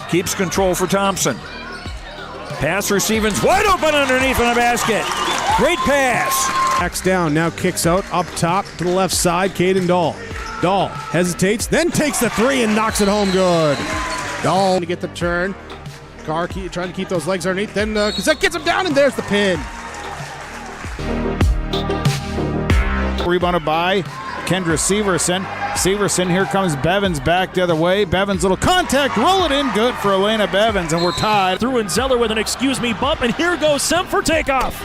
keeps control for Thompson. Pass receiving's wide open underneath in the basket. Great pass. Backs down, now kicks out, up top to the left side, Caden Dahl. Dahl hesitates, then takes the three and knocks it home good. Dahl to get the turn. Carr trying to keep those legs underneath, then Cassette gets him down, and there's the pin. Rebounded by Kendra Severson. Severson, here comes Bevins back the other way. Bevins, little contact, roll it in, good for Elena Bevins, and we're tied. Through and Zeller with an excuse me bump, and here goes Semp for takeoff.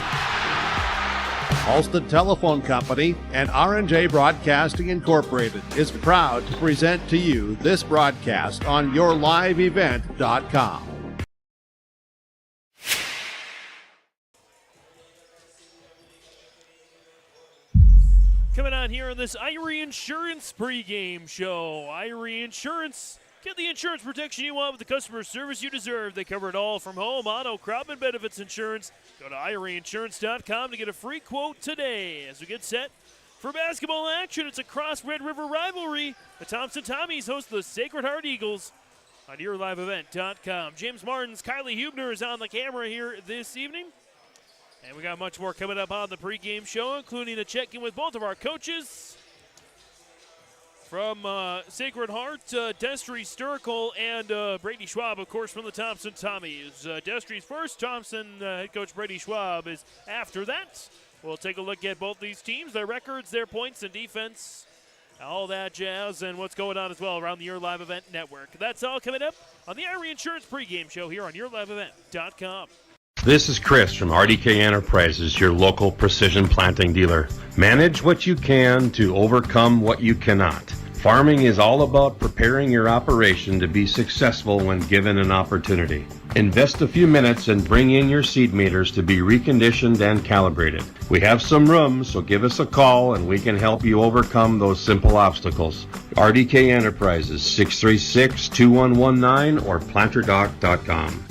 Alston Telephone Company and R&J Broadcasting Incorporated is proud to present to you this broadcast on YourLiveEvent.com. Coming on here on this Irie Insurance pregame show. Irie Insurance, get the insurance protection you want with the customer service you deserve. They cover it all from home, auto, crop, and benefits insurance. Go to IrieInsurance.com to get a free quote today. As we get set for basketball action, it's a cross Red River rivalry. The Thompson Tommies host the Sacred Heart Eagles on YourLiveEvent.com. James Martins, Kylie Hubner is on the camera here this evening. And we got much more coming up on the pregame show, including a check-in with both of our coaches. From Sacred Heart, Destry Sturkle and Brady Schwab, of course, from the Thompson Tommies. Destry's first, Thompson head coach Brady Schwab is after that. We'll take a look at both these teams, their records, their points and defense, all that jazz, and what's going on as well around the Your Live Event Network. That's all coming up on the Irie Insurance pregame show here on YourLiveEvent.com. This is Chris from RDK Enterprises, your local precision planting dealer. Manage what you can to overcome what you cannot. Farming is all about preparing your operation to be successful when given an opportunity. Invest a few minutes and bring in your seed meters to be reconditioned and calibrated. We have some room, so give us a call and we can help you overcome those simple obstacles. RDK Enterprises, 636-2119 or planterdoc.com.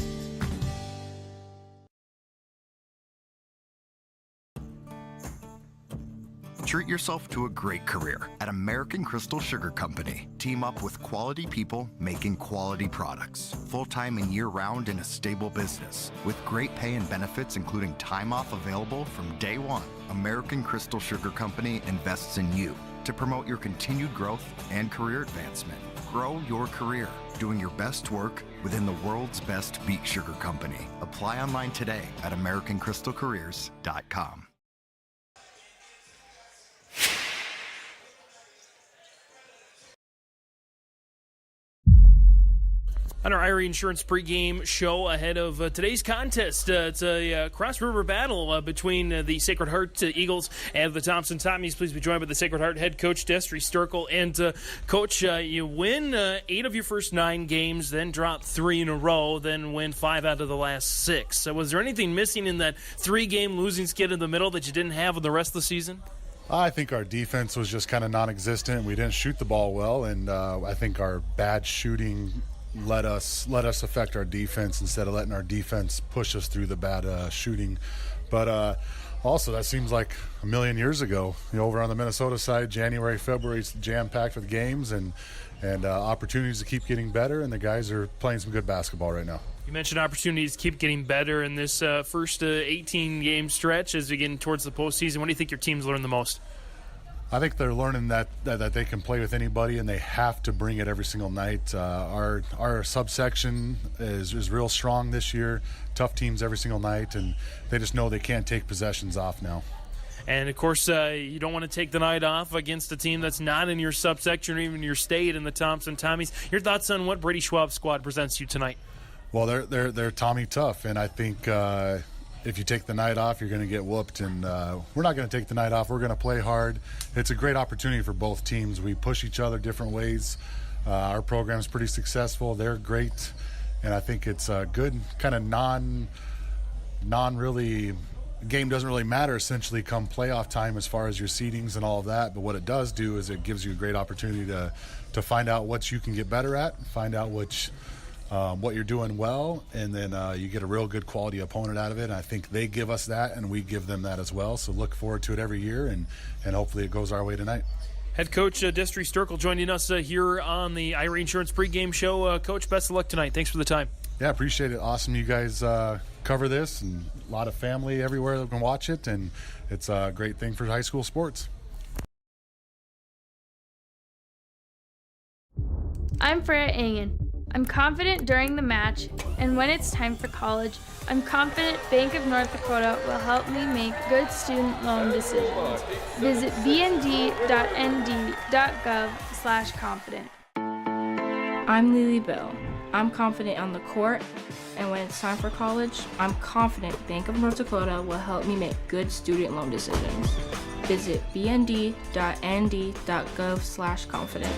Treat yourself to a great career at American Crystal Sugar Company. Team up with quality people making quality products. Full-time and year-round in a stable business. With great pay and benefits including time off available from day one. American Crystal Sugar Company invests in you to promote your continued growth and career advancement. Grow your career doing your best work within the world's best beet sugar company. Apply online today at AmericanCrystalCareers.com. On our Irie Insurance pregame show ahead of today's contest, it's a cross-river battle between the Sacred Heart Eagles and the Thompson Tommies. Please be joined by the Sacred Heart head coach, Destry Sturkle. And, Coach, you win 8 of your first 9 games, then drop 3 in a row, then win 5 out of the last 6. So was there anything missing in that 3-game losing skid in the middle that you didn't have in the rest of the season? I think our defense was just kind of non-existent. We didn't shoot the ball well, and I think our bad shooting let us affect our defense instead of letting our defense push us through the bad shooting. But also, that seems like a million years ago. Over on the Minnesota side, January, February, it's jam-packed with games and opportunities to keep getting better, and the guys are playing some good basketball right now. You mentioned opportunities to keep getting better in this first 18-game stretch as we get towards the postseason. What do you think your team's learned the most? I think they're learning that they can play with anybody and they have to bring it every single night. Our subsection is real strong this year, tough teams every single night, and they just know they can't take possessions off now. And, of course, you don't want to take the night off against a team that's not in your subsection or even your state in the Thompson Tommies. Your thoughts on what Brady Schwab's squad presents you tonight? Well, they're Tommy tough, and I think if you take the night off, you're going to get whooped, and we're not going to take the night off. We're going to play hard. It's a great opportunity for both teams. We push each other different ways. Our program's pretty successful. They're great, and I think it's a good kind of non-really game doesn't really matter essentially come playoff time as far as your seedings and all of that, but what it does do is it gives you a great opportunity to find out what you can get better at, find out what you're doing well, and then you get a real good quality opponent out of it. And I think they give us that, and we give them that as well. So look forward to it every year, and hopefully it goes our way tonight. Head coach Destry Sturkle joining us here on the Irie Insurance pregame show. Coach, best of luck tonight. Thanks for the time. Yeah, appreciate it. Awesome you guys cover this, and a lot of family everywhere that can watch it, and it's a great thing for high school sports. I'm Freya Engen. I'm confident during the match, and when it's time for college, I'm confident Bank of North Dakota will help me make good student loan decisions. Visit bnd.nd.gov/confident. I'm Lily Bell. I'm confident on the court, and when it's time for college, I'm confident Bank of North Dakota will help me make good student loan decisions. Visit bnd.nd.gov/confident.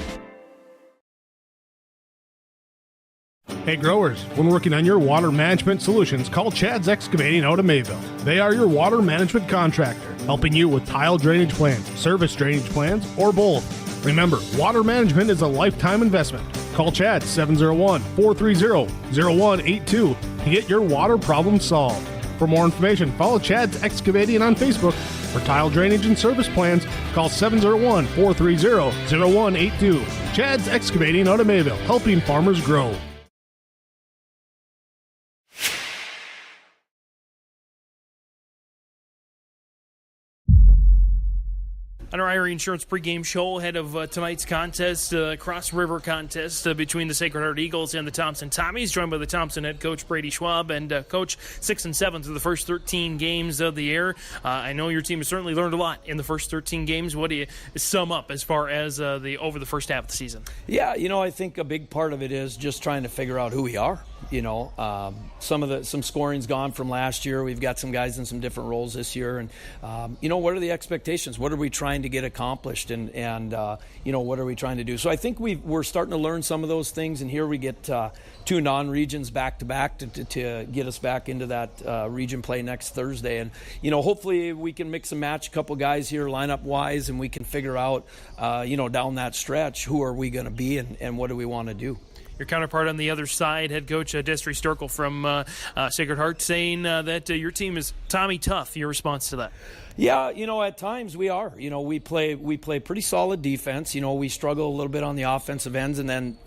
Hey growers, when working on your water management solutions, call Chad's Excavating out of Mayville. They are your water management contractor, helping you with tile drainage plans, service drainage plans, or both. Remember, water management is a lifetime investment. Call Chad 701-430-0182 to get your water problem solved. For more information, follow Chad's Excavating on Facebook. For tile drainage and service plans, call 701-430-0182. Chad's Excavating out of Mayville, helping farmers grow. On our Irie Insurance pregame show ahead of tonight's contest, Cross River contest between the Sacred Heart Eagles and the Thompson Tommies, joined by the Thompson head coach Brady Schwab, and Coach 6-7 through the first 13 games of the year. I know your team has certainly learned a lot in the first 13 games. What do you sum up as far as over the first half of the season? Yeah, I think a big part of it is just trying to figure out who we are. Some scoring's gone from last year. We've got some guys in some different roles this year, and what are the expectations? What are we trying to get accomplished, and what are we trying to do? So I think we're starting to learn some of those things, and here we get two non-regions back to back to get us back into that region play next Thursday, and hopefully we can mix and match a couple guys here lineup wise, and we can figure out down that stretch who are we going to be and what do we want to do. Your counterpart on the other side, head coach Destry Sturkle from Sacred Heart, saying that your team is Tommy tough. Your response to that? Yeah, at times we are. We play pretty solid defense. We struggle a little bit on the offensive ends, and then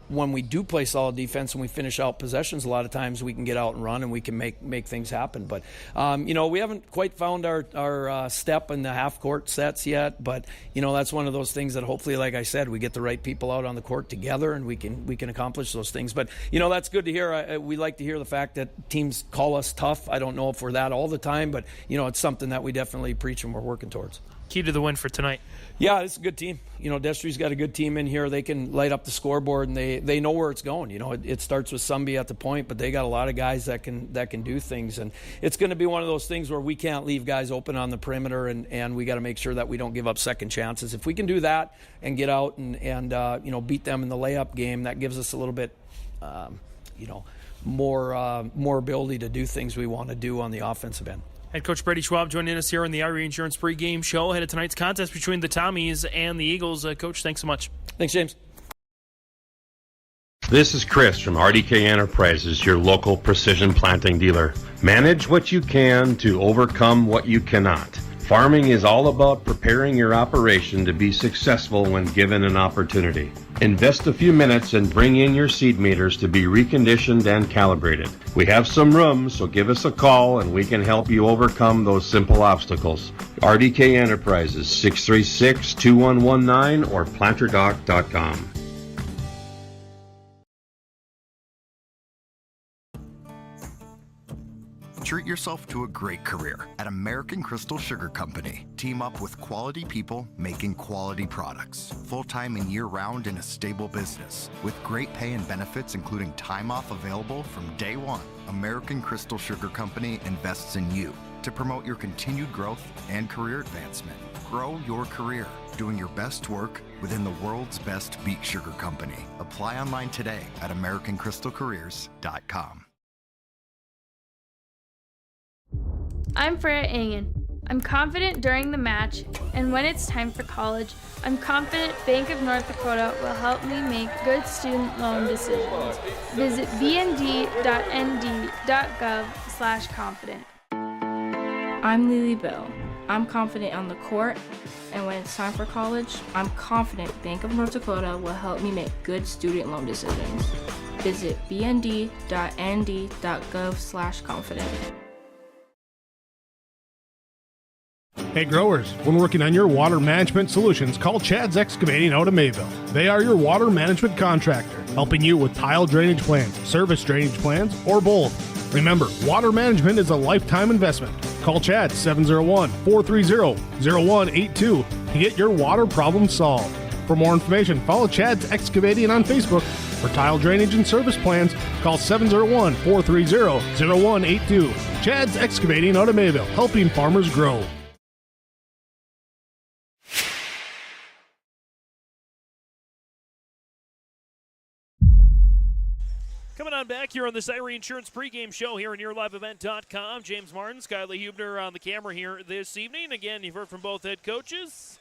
when we do play solid defense and we finish out possessions, a lot of times we can get out and run and we can make things happen. But we haven't quite found our step in the half court sets yet. But that's one of those things that hopefully, like I said, we get the right people out on the court together and we can accomplish those things. But that's good to hear. We like to hear the fact that teams call us tough. I don't know if we're that all the time, but it's something that we definitely preach and we're working towards. Key to the win for tonight. Yeah, it's a good team. Destry's got a good team in here. They can light up the scoreboard, and they know where it's going. It starts with Sumby at the point, but they got a lot of guys that can do things, and it's going to be one of those things where we can't leave guys open on the perimeter, and we got to make sure that we don't give up second chances. If we can do that and get out and beat them in the layup game, that gives us a little bit more ability to do things we want to do on the offensive end. Head coach Brady Schwab joining us here on the Irie Insurance pregame show ahead of tonight's contest between the Tommies and the Eagles. Coach, thanks so much. Thanks, James. This is Chris from RDK Enterprises, your local precision planting dealer. Manage what you can to overcome what you cannot. Farming is all about preparing your operation to be successful when given an opportunity. Invest a few minutes and bring in your seed meters to be reconditioned and calibrated. We have some room, so give us a call and we can help you overcome those simple obstacles. RDK Enterprises, 636-2119 or planterdoc.com. Treat yourself to a great career at American Crystal Sugar Company. Team up with quality people making quality products. Full-time and year-round in a stable business. With great pay and benefits including time off available from day one. American Crystal Sugar Company invests in you to promote your continued growth and career advancement. Grow your career doing your best work within the world's best beet sugar company. Apply online today at AmericanCrystalCareers.com. I'm Freya Engen. I'm confident during the match, and when it's time for college, I'm confident Bank of North Dakota will help me make good student loan decisions. Visit bnd.nd.gov/confident. I'm Lily Bell. I'm confident on the court, And when it's time for college, I'm confident Bank of North Dakota will help me make good student loan decisions. Visit bnd.nd.gov/confident. Hey growers, when working on your water management solutions, call Chad's Excavating out of Mayville. They are your water management contractor, helping you with tile drainage plans, service drainage plans, or both. Remember, water management is a lifetime investment. Call Chad 701-430-0182 to get your water problem solved. For more information, follow Chad's Excavating on Facebook. For tile drainage and service plans, call 701-430-0182. Chad's Excavating out of Mayville, helping farmers grow. Coming on back here on this Irie Insurance pregame show here on YourLiveEvent.com. James Martin, Skylar Hubner on the camera here this evening. Again, you've heard from both head coaches.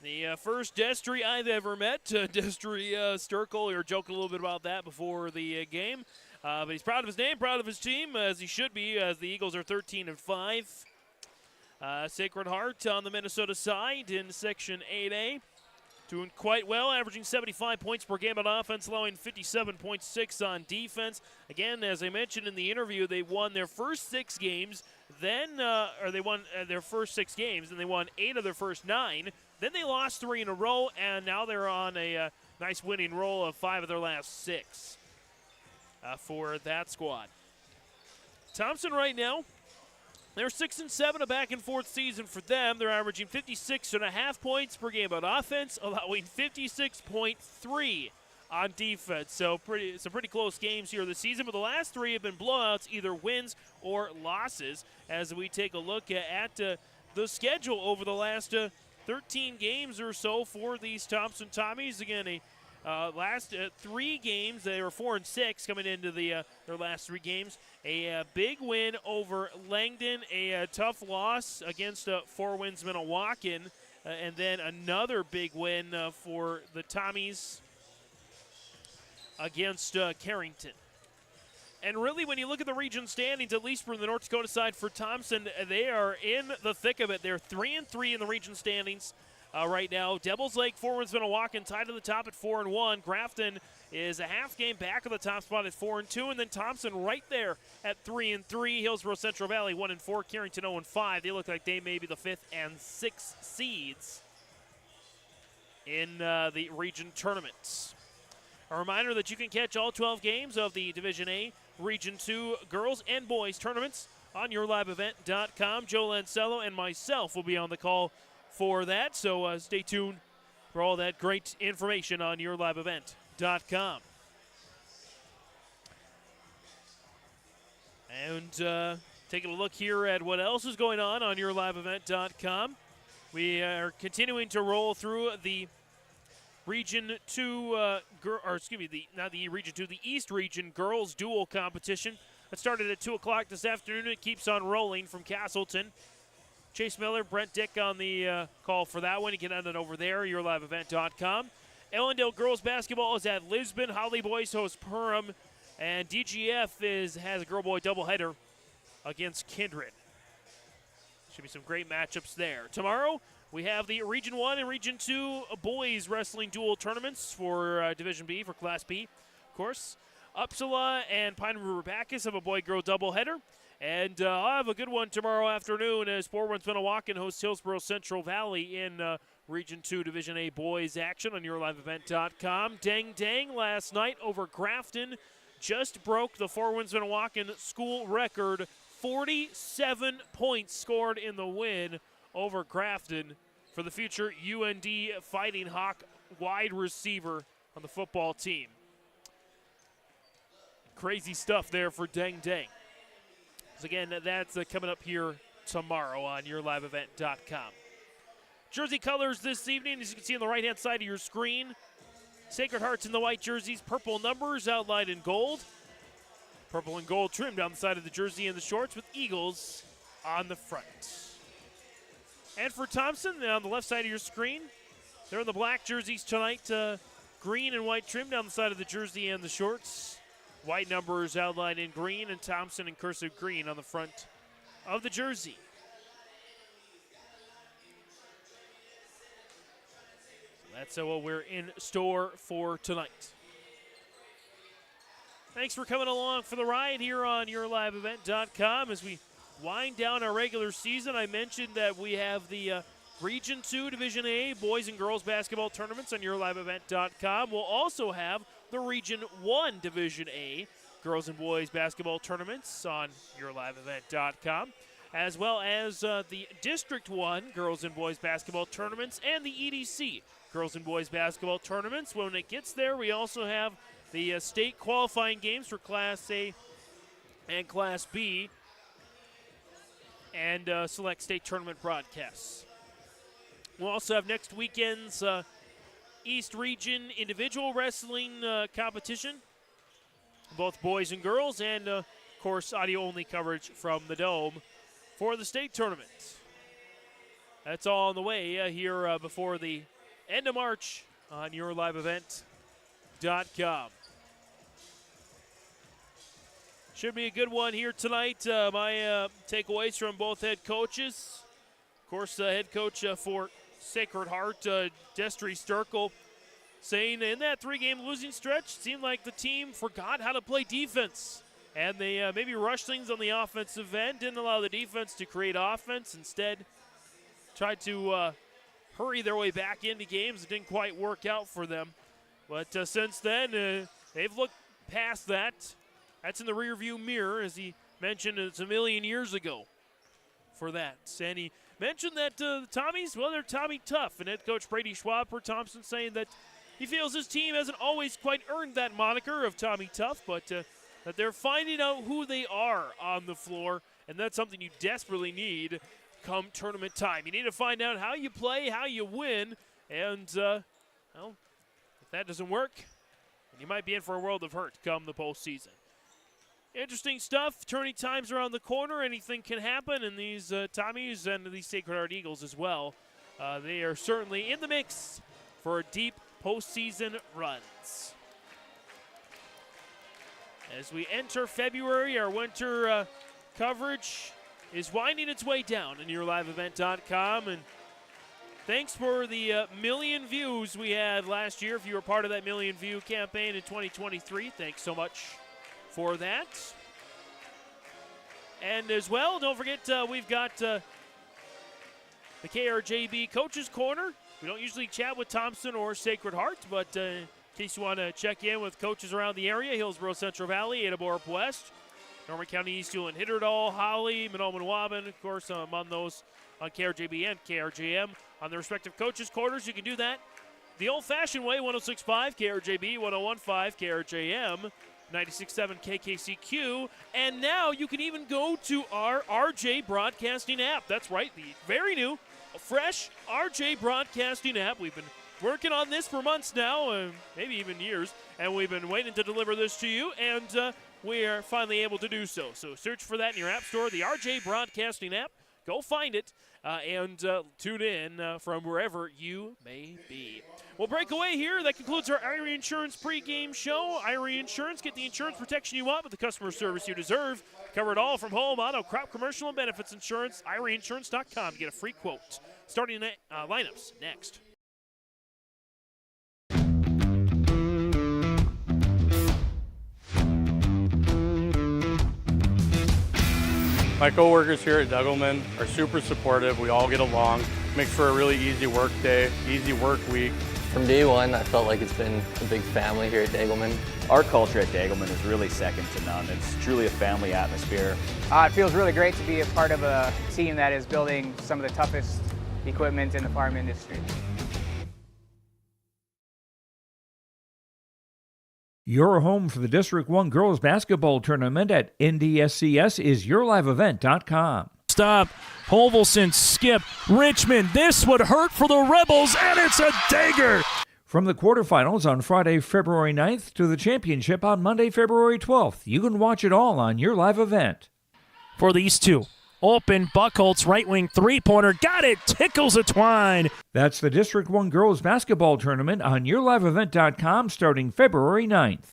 The first Destry I've ever met, Destry Sturkle. We were joking a little bit about that before the game. But he's proud of his name, proud of his team, as he should be, as the Eagles are 13-5. Sacred Heart on the Minnesota side in Section 8A. Doing quite well, averaging 75 points per game on offense, allowing 57.6 on defense. Again, as I mentioned in the interview, they won their first 6 games. Then, they won their first 6 games, and they won 8 of their first 9. Then they lost 3 in a row, and now they're on a nice winning roll of 5 of their last 6 for that squad. Thompson right now, they're 6-7, a back-and-forth season for them. They're averaging 56.5 points per game on offense, allowing 56.3 on defense. So some pretty close games here this season, but the last 3 have been blowouts, either wins or losses. As we take a look at the schedule over the last 13 games or so for these Thompson Tommies. Again, last 3 games, they were 4-6 coming into their last 3 games. A big win over Langdon, a tough loss against Four Winds Minnewacan, and then another big win for the Tommies against Carrington. And really, when you look at the region standings, at least from the North Dakota side for Thompson, they are in the thick of it. They're 3-3 in the region standings right now. Devils Lake, Four Winds Minnewacan tied to the top at 4-1. Grafton is a half game back of the top spot at 4-2, and then Thompson right there at 3-3. Hillsborough Central Valley 1-4. Carrington 0-5. They look like they may be the 5th and 6th seeds in the region tournaments. A reminder that you can catch all 12 games of the Division A Region 2 girls and boys tournaments on YourLiveEvent.com. Joe Lancello and myself will be on the call for that, so stay tuned for all that great information on YourLiveEvent.com. And taking a look here at what else is going on YourLiveEvent.com. We are continuing to roll through the Region 2, the East Region Girls Dual Competition. That started at 2 o'clock this afternoon. It keeps on rolling from Castleton. Chase Miller, Brent Dick on the call for that one. You can end it over there, YourLiveEvent.com. Ellendale girls basketball is at Lisbon. Holly boys host Perham. And DGF has a girl-boy doubleheader against Kindred. Should be some great matchups there. Tomorrow, we have the Region 1 and Region 2 boys wrestling dual tournaments for Division B, for Class B, of course. Uppsala and Pine River Bacchus have a boy-girl doubleheader. And I'll have a good one tomorrow afternoon as Four Winds Minnewacan hosts Hillsborough Central Valley in Region 2 Division A boys action on YourLiveEvent.com. Dang Dang last night over Grafton just broke the Four Winds Minnewacan school record. 47 points scored in the win over Grafton for the future UND Fighting Hawk wide receiver on the football team. Crazy stuff there for Dang Dang. So again, that's coming up here tomorrow on YourLiveEvent.com. Jersey colors this evening, as you can see on the right-hand side of your screen. Sacred Hearts in the white jerseys, purple numbers outlined in gold. Purple and gold trim down the side of the jersey and the shorts with Eagles on the front. And for Thompson, on the left side of your screen, they're in the black jerseys tonight. Green and white trim down the side of the jersey and the shorts. White numbers outlined in green, and Thompson in cursive green on the front of the jersey. that's what we're in store for tonight. Thanks for coming along for the ride here on YourLiveEvent.com as we wind down our regular season. I mentioned that we have the Region 2 Division A boys and girls basketball tournaments on YourLiveEvent.com. We'll also have the Region 1 Division A girls and boys basketball tournaments on YourLiveEvent.com, as well as the District 1 girls and boys basketball tournaments and the EDC girls and boys basketball tournaments. When it gets there, we also have the state qualifying games for Class A and Class B, and select state tournament broadcasts. We'll also have next weekend's East Region individual wrestling competition, both boys and girls, and, of course, audio-only coverage from the Dome for the state tournament. That's all on the way here before the end of March on YourLiveEvent.com. Should be a good one here tonight. My takeaways from both head coaches. Of course, head coach for Sacred Heart, Destry Sturkle, saying in that 3-game losing stretch, it seemed like the team forgot how to play defense. And they maybe rushed things on the offensive end, didn't allow the defense to create offense. Instead, tried to hurry their way back into games. It didn't quite work out for them. But since then, they've looked past that. That's in the rearview mirror, as he mentioned. It's a million years ago for that. And he mentioned that the Tommies, well, they're Tommy tough. And head coach Brady Schwab for Thompson saying that he feels his team hasn't always quite earned that moniker of Tommy tough, but that they're finding out who they are on the floor, and that's something you desperately need come tournament time. You need to find out how you play, how you win, and, well, if that doesn't work, then you might be in for a world of hurt come the postseason. Interesting stuff. Tourney time's around the corner. Anything can happen, and these Tommies and these Sacred Heart Eagles as well. They are certainly in the mix for deep postseason runs. As we enter February, our winter coverage is winding its way down on YourLiveEvent.com. And thanks for the million views we had last year. If you were part of that million view campaign in 2023, thanks so much for that. And as well, don't forget we've got the KRJB Coaches Corner. We don't usually chat with Thompson or Sacred Heart, but in case you want to check in with coaches around the area, Hillsborough Central Valley, Ataborup West, Norman County East, Hewlin, Hitterdal, Holly, Monoman Waban, of course, among those on KRJB and KRJM. On the respective coaches' quarters, you can do that the old-fashioned way, 106.5 KRJB, 101.5 KRJM, 96.7 KKCQ, and now you can even go to our RJ Broadcasting app. That's right, the very new, fresh RJ Broadcasting app. We've been working on this for months now, maybe even years, and we've been waiting to deliver this to you, and we are finally able to do so. So search for that in your app store, the RJ Broadcasting app. Go find it and tune in from wherever you may be. We'll break away here. That concludes our Irie Insurance pregame show. Irie Insurance, get the insurance protection you want with the customer service you deserve. Cover it all from home, auto, crop, commercial, and benefits insurance. IrieInsurance.com to get a free quote. Starting lineups next. My coworkers here at Degelman are super supportive. We all get along. Makes for a really easy work day, easy work week. From day one, I felt like it's been a big family here at Degelman. Our culture at Degelman is really second to none. It's truly a family atmosphere. It feels really great to be a part of a team that is building some of the toughest equipment in the farm industry. Your home for the District 1 Girls Basketball Tournament at NDSCS is YourLiveEvent.com. Stop. Holvelson, skip. Richmond, this would hurt for the Rebels, and it's a dagger. From the quarterfinals on Friday, February 9th to the championship on Monday, February 12th. You can watch it all on Your Live Event. For these two. Open, Buckholtz, right wing three-pointer. Got it. Tickles a twine. That's the District 1 Girls Basketball Tournament on YourLiveEvent.com starting February 9th.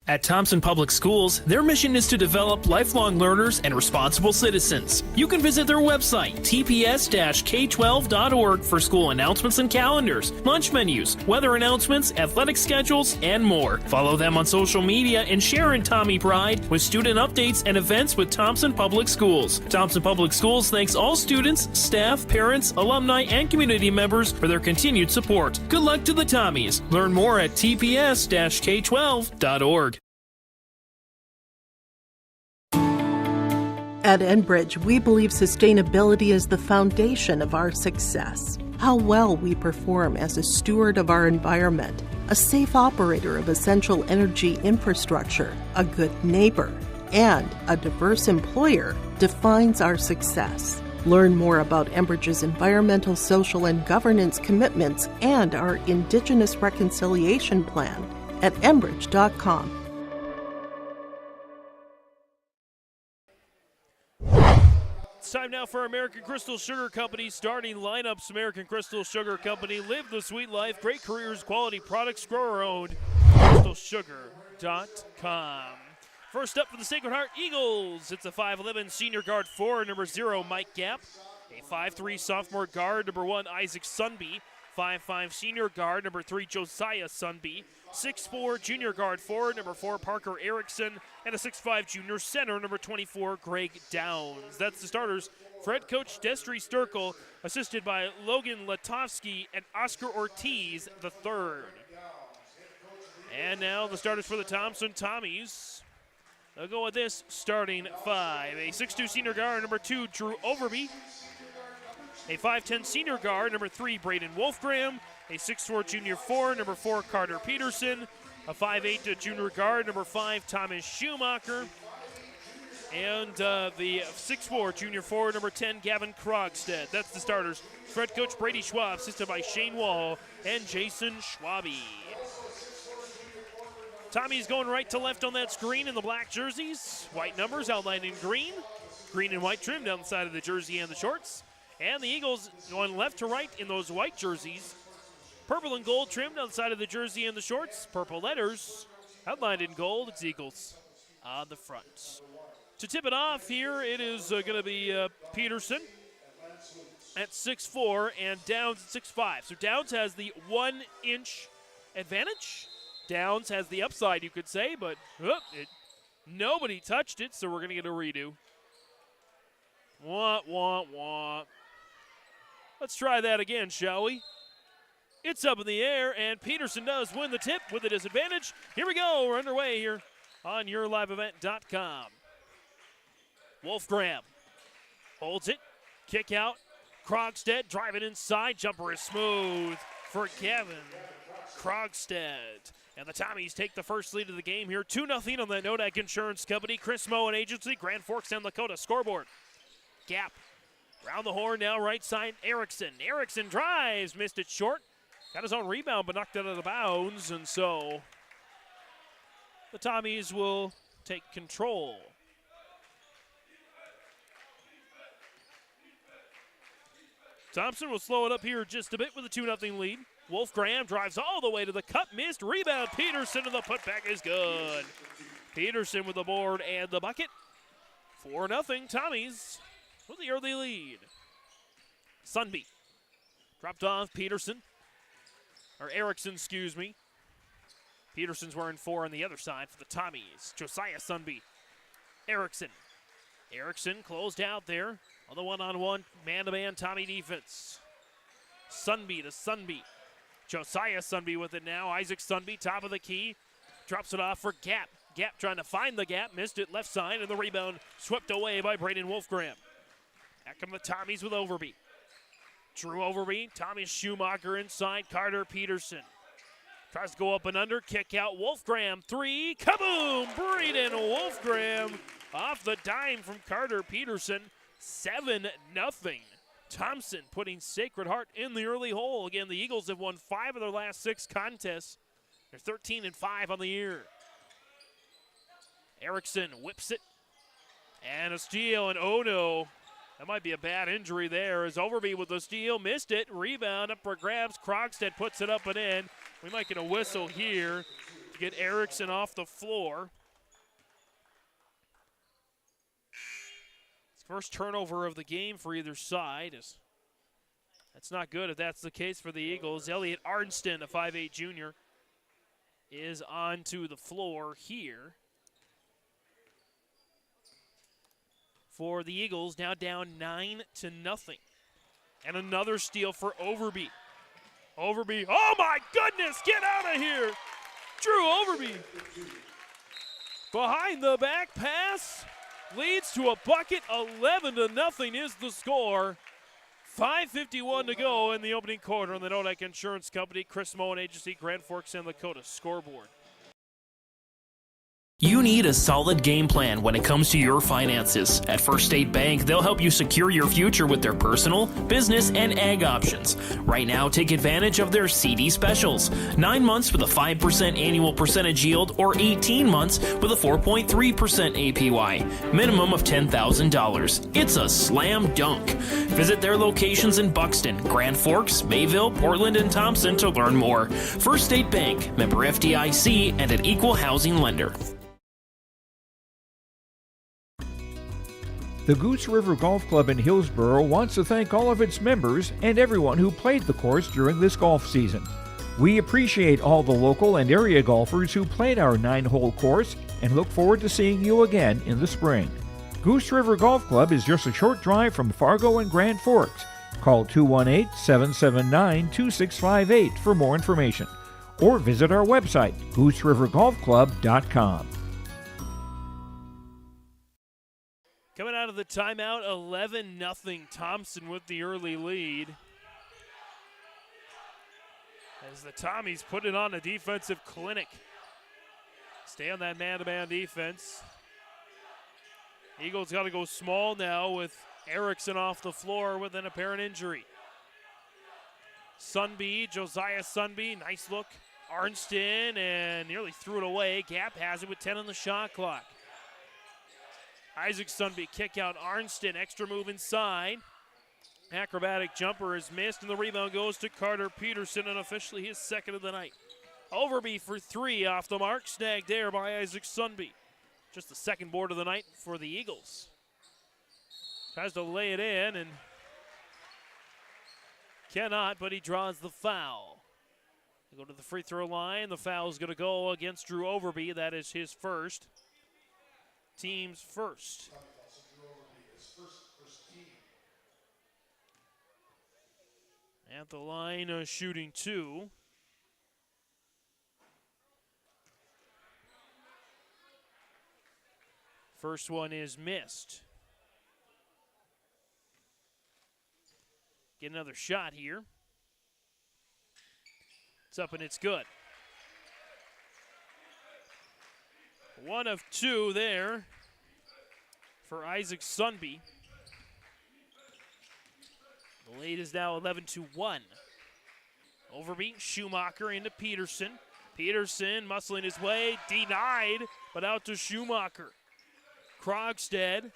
At Thompson Public Schools, their mission is to develop lifelong learners and responsible citizens. You can visit their website, tps-k12.org, for school announcements and calendars, lunch menus, weather announcements, athletic schedules, and more. Follow them on social media and share in Tommy Pride with student updates and events with Thompson Public Schools. Thompson Public Schools thanks all students, staff, parents, alumni, and community members for their continued support. Good luck to the Tommies. Learn more at tps-k12.org. At Enbridge, we believe sustainability is the foundation of our success. How well we perform as a steward of our environment, a safe operator of essential energy infrastructure, a good neighbor, and a diverse employer defines our success. Learn more about Enbridge's environmental, social, and governance commitments and our Indigenous Reconciliation Plan at enbridge.com. It's time now for American Crystal Sugar Company starting lineups. American Crystal Sugar Company, live the sweet life, great careers, quality products, grower owned. CrystalSugar.com. First up for the Sacred Heart Eagles, it's a 5'11 senior guard 4, number 0, Mike Gapp. A 5'3 sophomore guard, number 1, Isaac Sunby. 5'5 senior guard, number 3, Josiah Sunby. 6'4 junior guard 4, number 4, Parker Erickson. And a 6'5 junior center, number 24, Greg Downs. That's the starters for head coach Destry Sturkle, assisted by Logan Latovsky and Oscar Ortiz III. And now the starters for the Thompson Tommies. They'll go with this starting 5. A 6'2 senior guard, number 2, Drew Overby. A 5'10 senior guard, number 3, Braden Wolfgram. A 6'4 junior 4, number 4, Carter Peterson. A 5'8 junior guard, number 5, Thomas Schumacher. And the 6'4 junior 4, number 10, Gavin Krogstad. That's the starters. Head coach Brady Schwab, assisted by Shane Wall and Jason Schwabe. Tommy's going right to left on that screen in the black jerseys. White numbers outlined in green. Green and white trim down the side of the jersey and the shorts. And the Eagles going left to right in those white jerseys. Purple and gold trim down the side of the jersey and the shorts. Purple letters outlined in gold. It's Eagles on the front. To tip it off here, it is going to be Peterson at 6'4" and Downs at 6'5". So Downs has the 1-inch advantage. Downs has the upside, you could say, but nobody touched it, so we're going to get a redo. Wah, wah, wah. Let's try that again, shall we? It's up in the air, and Peterson does win the tip with a disadvantage. Here we go. We're underway here on YourLiveEvent.com. Wolfgram holds it. Kick out. Krogstad driving inside. Jumper is smooth for Gavin Krogstad. And the Tommies take the first lead of the game here. 2-0 on the Nodak Insurance Company. Chris Moe and Agency. Grand Forks, South Dakota scoreboard. Gap. Round the horn now, right side, Erickson. Erickson drives, missed it short. Got his own rebound, but knocked it out of bounds. And so the Tommies will take control. Thompson will slow it up here just a bit with a 2-0 lead. Wolfgram drives all the way to the cup, missed. Rebound, Peterson, and the putback is good. Peterson with the board and the bucket. 4-0, Tommies with the early lead. Sunby dropped off Peterson, or Erickson, excuse me. Peterson's wearing 4 on the other side for the Tommies. Josiah Sunby. Erickson. Erickson closed out there on the one-on-one, man-to-man Tommy defense. Sunby to Sunby. Josiah Sunby with it now. Isaac Sunby, top of the key. Drops it off for Gap. Gap trying to find the gap, missed it left side, and the rebound swept away by Braden Wolfgram. Back come the Tommies with Overby. Drew Overby, Tommy Schumacher inside, Carter Peterson. Tries to go up and under, kick out, Wolfgram, 3, kaboom! Braden Wolfgram off the dime from Carter Peterson, 7-0. Thompson putting Sacred Heart in the early hole. Again, the Eagles have won 5 of their last 6 contests. They're 13-5 on the year. Erickson whips it. And a steal, and oh no. That might be a bad injury there as Overby with the steal. Missed it. Rebound up for grabs. Krogstad puts it up and in. We might get a whistle here. to get Erickson off the floor. It's first turnover of the game for either side. That's not good if that's the case for the Eagles. Elliot Arnston, a 5'8 junior, is onto the floor here. For the Eagles, now down 9-0. And another steal for Overby. Overby, oh my goodness, get out of here! Drew Overby. Behind the back pass, leads to a bucket. 11-0 is the score. 5:51 to go in the opening quarter on the Nodak Insurance Company, Chris Moen Agency, Grand Forks, and Lakota scoreboard. You need a solid game plan when it comes to your finances. At First State Bank, they'll help you secure your future with their personal, business, and ag options. Right now, take advantage of their CD specials. 9 months with a 5% annual percentage yield or 18 months with a 4.3% APY. Minimum of $10,000. It's a slam dunk. Visit their locations in Buxton, Grand Forks, Mayville, Portland, and Thompson to learn more. First State Bank, member FDIC, and an equal housing lender. The Goose River Golf Club in Hillsboro wants to thank all of its members and everyone who played the course during this golf season. We appreciate all the local and area golfers who played our 9-hole course and look forward to seeing you again in the spring. Goose River Golf Club is just a short drive from Fargo and Grand Forks. Call 218-779-2658 for more information or visit our website, gooserivergolfclub.com. Coming out of the timeout, 11-0 Thompson with the early lead. As the Tommies put it on a defensive clinic. Stay on that man-to-man defense. Eagles got to go small now with Erickson off the floor with an apparent injury. Sunby, Josiah Sunby, nice look. Arnston, and nearly threw it away. Gap has it with 10 on the shot clock. Isaac Sunby kick out Arnston, extra move inside. Acrobatic jumper is missed, and the rebound goes to Carter Peterson, and officially his second of the night. Overby for 3 off the mark, snagged there by Isaac Sunby. Just the second board of the night for the Eagles. Tries to lay it in and cannot, but he draws the foul. They go to the free throw line. The foul is going to go against Drew Overby. That is his first. Team's first. At the line, shooting 2. First one is missed. Get another shot here. It's up and it's good. 1 of 2 there for Isaac Sunby. The lead is now 11-1. Overby, Schumacher into Peterson. Peterson muscling his way, denied, but out to Schumacher. Krogstad.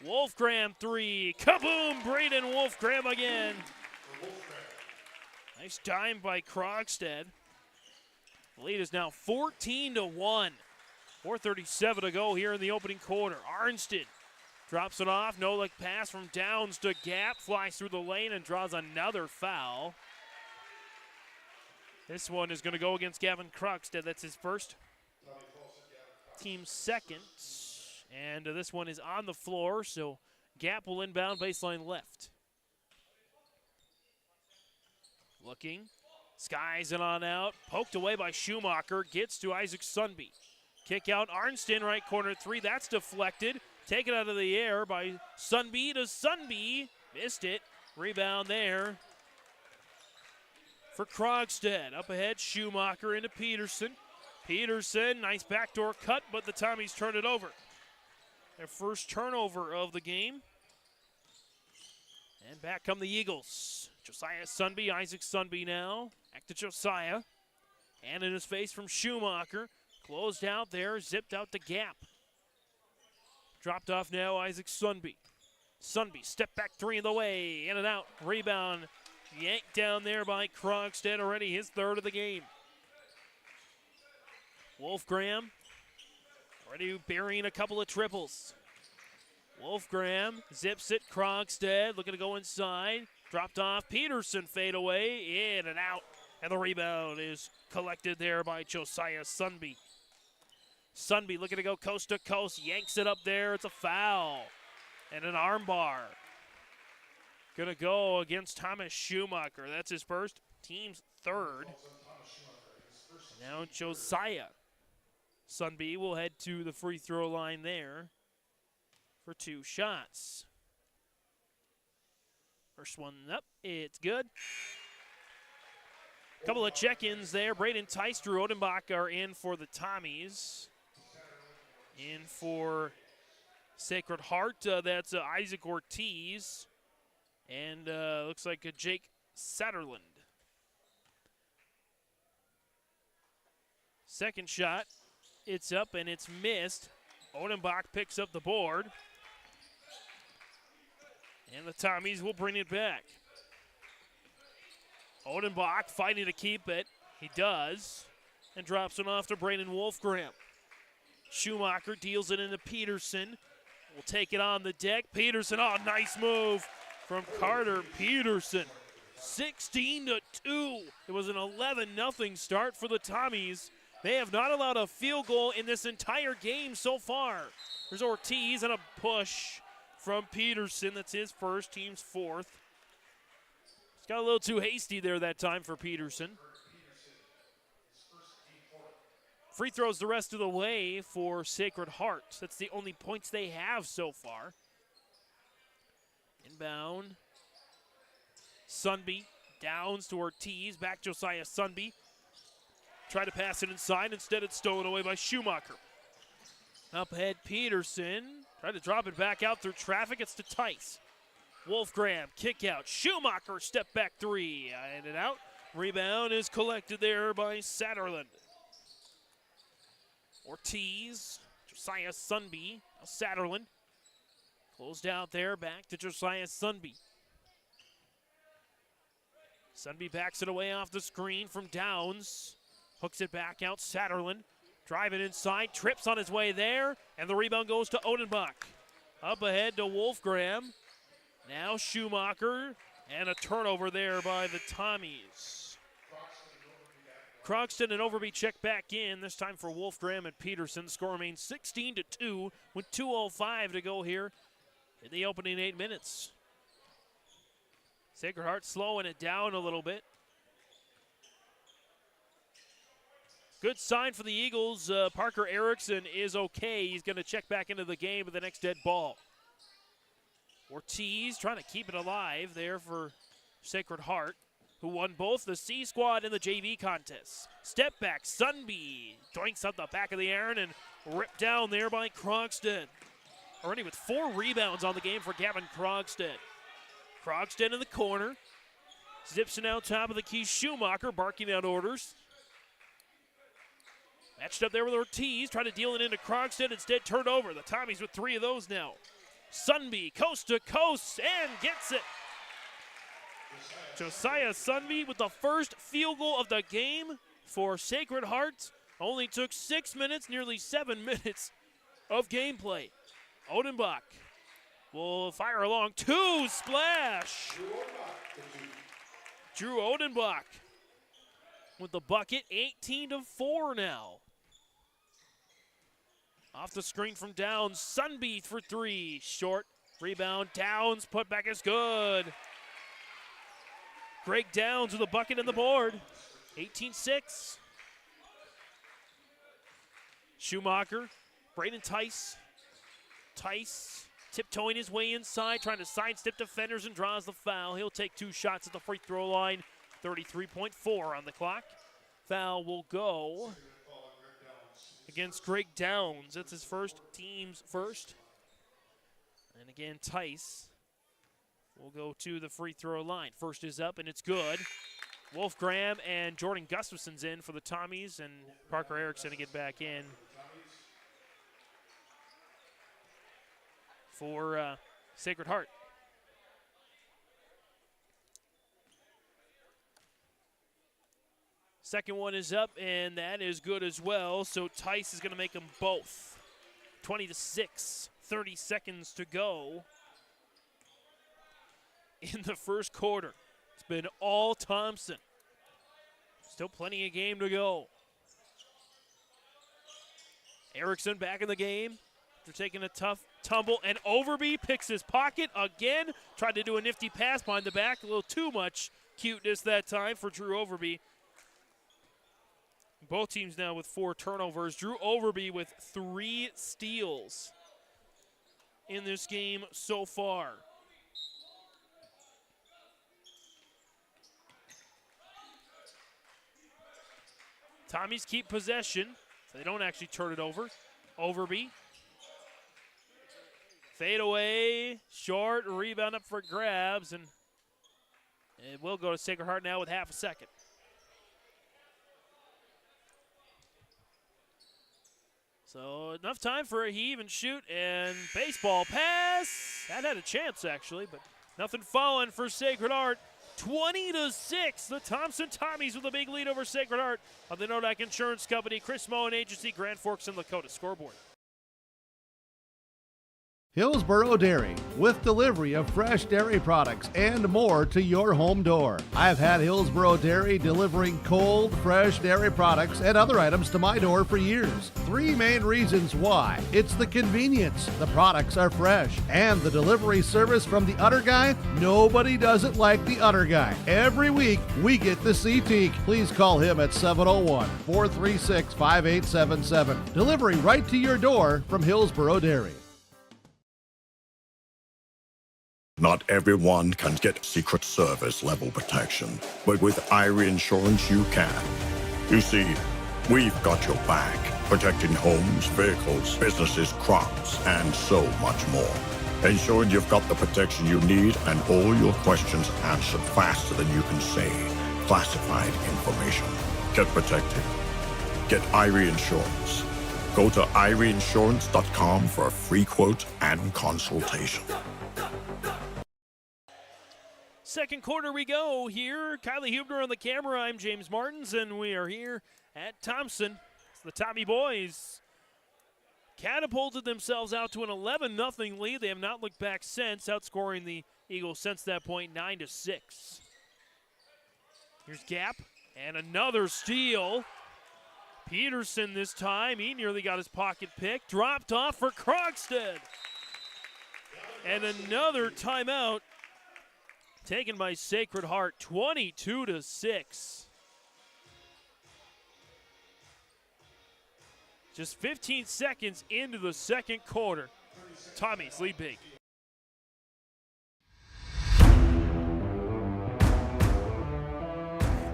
Wolfgram 3. Kaboom! Braden Wolfgram again. Nice dime by Krogstad. The lead is now 14-1. 4:37 to go here in the opening quarter. Arnston drops it off. No-look pass from Downs to Gap. Flies through the lane and draws another foul. This one is going to go against Gavin Krogstad. That's his first. Team's second. And this one is on the floor, so Gap will inbound baseline left. Looking. Skies it on out. Poked away by Schumacher. Gets to Isaac Sunby. Kick out Arnston, right corner 3. That's deflected. Taken out of the air by Sunby to Sunby. Missed it. Rebound there for Krogstad. Up ahead, Schumacher into Peterson. Peterson, nice backdoor cut, but the Tommies turn it over. Their first turnover of the game. And back come the Eagles. Josiah Sunby, Isaac Sunby now. Back to Josiah. Hand in his face from Schumacher. Closed out there, zipped out the Gap. Dropped off now, Isaac Sunby. Sunby, step back 3 in the way, in and out. Rebound, yanked down there by Krogstad, already his third of the game. Wolfgram already burying a couple of triples. Wolfgram zips it. Krogstad looking to go inside. Dropped off. Peterson fade away. In and out. And the rebound is collected there by Josiah Sunby. Sunby looking to go coast to coast. Yanks it up there. It's a foul. And an arm bar. Going to go against Thomas Schumacher. That's his first. Team's third. Now Josiah Sunby will head to the free throw line there for 2 shots. First one up, it's good. Couple of check-ins there. Braden Tice, Drew Odenbach are in for the Tommies. In for Sacred Heart, that's Isaac Ortiz. And looks like Jake Satterland. Second shot, it's up and it's missed. Odenbach picks up the board. And the Tommies will bring it back. Odenbach fighting to keep it. He does. And drops it off to Brandon Wolfgram. Schumacher deals it into Peterson. Will take it on the deck. Peterson, oh, nice move from Carter Peterson. 16-2. It was an 11-0 start for the Tommies. They have not allowed a field goal in this entire game so far. There's Ortiz and a push from Peterson. That's his first, team's fourth. It's got a little too hasty there that time for Peterson. Free throws the rest of the way for Sacred Heart. That's the only points they have so far. Inbound. Sunby downs to Ortiz. Back Josiah Sunby. Try to pass it inside. Instead, it's stolen away by Schumacher. Up ahead, Peterson. Tried to drop it back out through traffic. It's to Tice. Wolfgram, kick out. Schumacher, step back three. In and out. Rebound is collected there by Satterland. Ortiz, Josiah Sunby. Now Satterland. Closed out there. Back to Josiah Sunby. Sunby backs it away off the screen from Downs. Hooks it back out. Satterland driving inside. Trips on his way there. And the rebound goes to Odenbach. Up ahead to Wolfgram. Now Schumacher. And a turnover there by the Tommies. Croxton and Overby check back in. This time for Wolfgram and Peterson. Score remains 16-2 with 2:05 to go here in the opening 8 minutes. Sacred Heart slowing it down a little bit. Good sign for the Eagles. Parker Erickson is okay. He's going to check back into the game with the next dead ball. Ortiz trying to keep it alive there for Sacred Heart, who won both the C squad and the JV contests. Step back, Sunby doinks up the back of the iron and ripped down there by Krogstad. Already with 4 rebounds on the game for Gavin Krogstad. Krogstad in the corner. Zips it out top of the key. Schumacher barking out orders. Matched up there with Ortiz. Trying to deal it into Krogstad. Instead turned over. The Tommies with 3 of those now. Sunby coast to coast and gets it. Josiah Sunby with the first field goal of the game for Sacred Heart. Only took 6 minutes, nearly 7 minutes of gameplay. Odenbach will fire along. 2 splash. Drew Odenbach with the bucket. 18-4 now. Off the screen from Downs. Sunby for 3. Short rebound. Downs. Put back is good. Greg Downs with a bucket and the board. 18-6. Schumacher. Braden Tice. Tice tiptoeing his way inside, trying to sidestep defenders and draws the foul. He'll take 2 shots at the free throw line. 33.4 on the clock. Foul will go against Greg Downs. That's his first, team's first. And again, Tice will go to the free throw line. First is up, and it's good. Wolfgram and Jordan Gustafson's in for the Tommies, and Parker Erickson to get back in for Sacred Heart. Second one is up, and that is good as well. So Tice is going to make them both. 20-6, 30 seconds to go in the first quarter. It's been all Thompson. Still plenty of game to go. Erickson back in the game. They're taking a tough tumble, and Overby picks his pocket again. Tried to do a nifty pass behind the back. A little too much cuteness that time for Drew Overby. Both teams now with 4 turnovers. Drew Overby with 3 steals in this game so far. Tommies keep possession, so they don't actually turn it over. Overby. Fade away, short, rebound up for grabs, and it will go to Sacred Heart now with half a second. So enough time for a heave and shoot, and baseball pass. That had a chance, actually, but nothing falling for Sacred Heart. 20-6, the Thompson Tommies with a big lead over Sacred Heart of the Nodak Insurance Company, Chris Moen Agency, Grand Forks, and Lakota. Scoreboard. Hillsboro Dairy, with delivery of fresh dairy products and more to your home door. I've had Hillsboro Dairy delivering cold, fresh dairy products and other items to my door for years. 3 main reasons why. It's the convenience, the products are fresh, and the delivery service from the Udder Guy. Nobody does it like the Udder Guy. Every week, we get the CT. Please call him at 701-436-5877. Delivery right to your door from Hillsboro Dairy. Not everyone can get Secret Service level protection, but with Irie Insurance you can. You see, we've got your back, protecting homes, vehicles, businesses, crops, and so much more. Ensuring you've got the protection you need and all your questions answered faster than you can say classified information. Get protected. Get Irie Insurance. Go to IrieInsurance.com for a free quote and consultation. Second quarter we go here. Kylie Hubner on the camera. I'm James Martins, and we are here at Thompson. The Tommy boys catapulted themselves out to an 11-0 lead. They have not looked back since, outscoring the Eagles since that point 9-6. Here's Gap, and another steal. Peterson this time. He nearly got his pocket picked. Dropped off for Krogstad. And another timeout taken by Sacred Heart, 22-6. Just 15 seconds into the second quarter. Tommies lead big.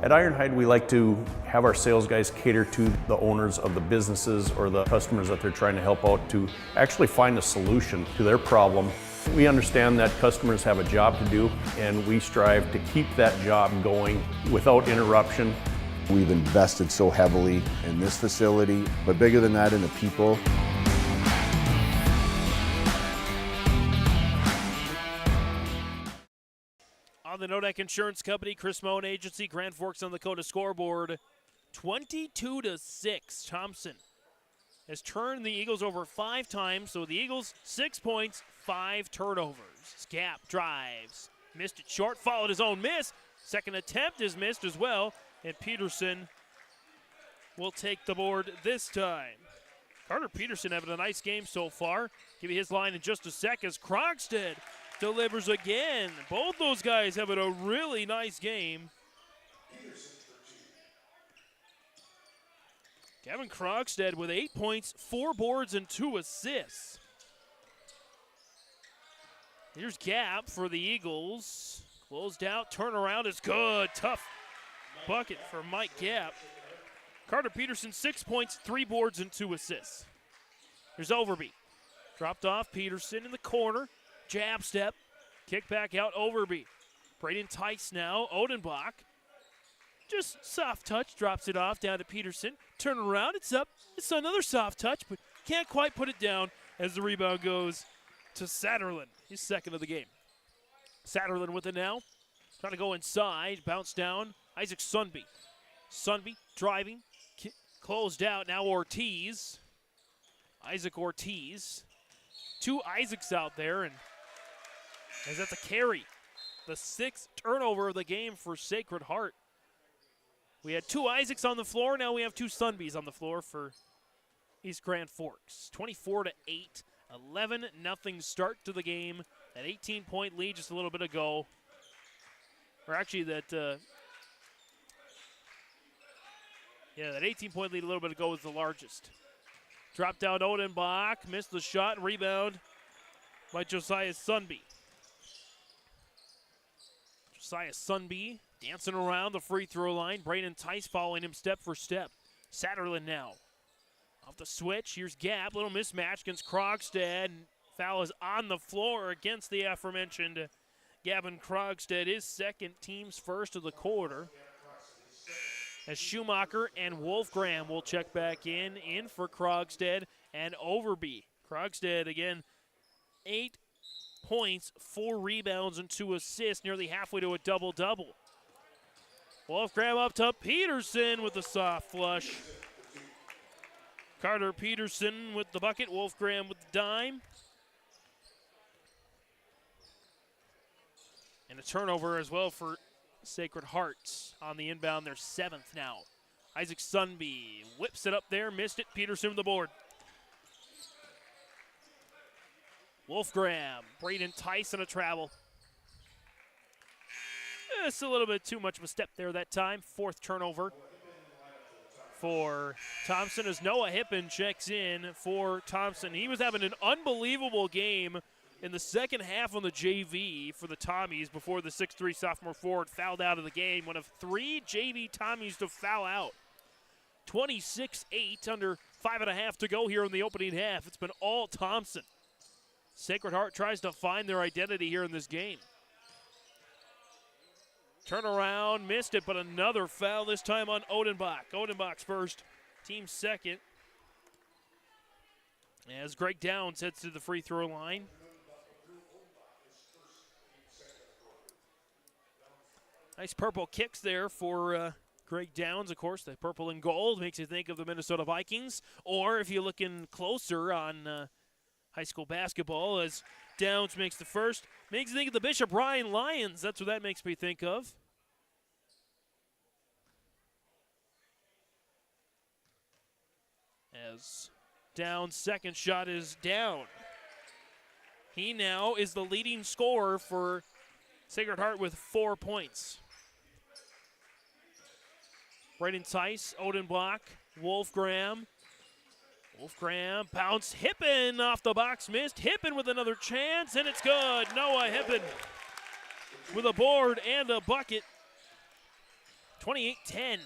At Ironhide, we like to have our sales guys cater to the owners of the businesses or the customers that they're trying to help out to actually find a solution to their problem. We understand that customers have a job to do, and we strive to keep that job going without interruption. We've invested so heavily in this facility, but bigger than that, in the people. On the Nodak Insurance Company, Chris Moen Agency, Grand Forks on the Lakota. Scoreboard, 22-6. Thompson has turned the Eagles over 5 times, so the Eagles 6 points, 5 turnovers. Gap drives, missed it short, followed his own miss. Second attempt is missed as well, and Peterson will take the board this time. Carter Peterson having a nice game so far. Give you his line in just a sec as Krogstad delivers again. Both those guys having a really nice game. Kevin Krogstad with 8 points, 4 boards, and 2 assists. Here's Gap for the Eagles. Closed out, turnaround is good. Tough bucket for Mike Gap. Carter Peterson, 6 points, 3 boards, and 2 assists. Here's Overby. Dropped off, Peterson in the corner. Jab step, kick back out, Overby. Braden Tice now, Odenbach. Just soft touch, drops it off down to Peterson. Turn around, it's up. It's another soft touch, but can't quite put it down as the rebound goes to Satterlin. His second of the game. Satterlin with it now. Trying to go inside, bounce down. Isaac Sunby. Sunby driving, closed out. Now Ortiz. Isaac Ortiz. 2 Isaacs out there, and as that's a carry. The 6th turnover of the game for Sacred Heart. We had 2 Isaacs on the floor. Now we have 2 Sunbys on the floor for East Grand Forks. 24-8, 11-0 start to the game. That 18-point lead just a little bit ago. Or actually that 18-point lead a little bit ago was the largest. Dropped down Odenbach, missed the shot, rebound by Josiah Sunby. Josiah Sunby dancing around the free throw line. Braden Tice following him step for step. Satterlin now. Off the switch, here's Gap, little mismatch against Krogstad. Foul is on the floor against the aforementioned Gavin Krogstad, his second, team's first of the quarter. As Schumacher and Wolfgram will check back in for Krogstad and Overby. Krogstad, again, 8 points, 4 rebounds, and 2 assists, nearly halfway to a double-double. Wolfgram up to Peterson with the soft flush. Carter Peterson with the bucket, Wolfgram with the dime. And a turnover as well for Sacred Heart on the inbound, their 7th now. Isaac Sunby whips it up there, missed it. Peterson with the board. Wolfgram, Braden Tice on a travel. Just a little bit too much of a step there that time. 4th turnover for Thompson as Noah Hippen checks in for Thompson. He was having an unbelievable game in the second half on the JV for the Tommies before the 6'3" sophomore forward fouled out of the game. One of 3 JV Tommies to foul out. 26-8, under 5.5 to go here in the opening half. It's been all Thompson. Sacred Heart tries to find their identity here in this game. Turnaround, missed it, but another foul, this time on Odenbach. Odenbach's first, team second. As Greg Downs heads to the free throw line. Nice purple kicks there for Greg Downs. Of course, the purple and gold makes you think of the Minnesota Vikings. Or if you're looking closer on high school basketball, as Downs makes the first, makes you think of the Bishop Ryan Lions. That's what that makes me think of. As Downs' second shot is down. He now is the leading scorer for Sacred Heart with 4 points. Braden Tice, Odenbach, Wolfgram. Wolfgram bounce, Hippen off the box, missed. Hippen with another chance, and it's good. Noah Hippen with a board and a bucket. 28-10.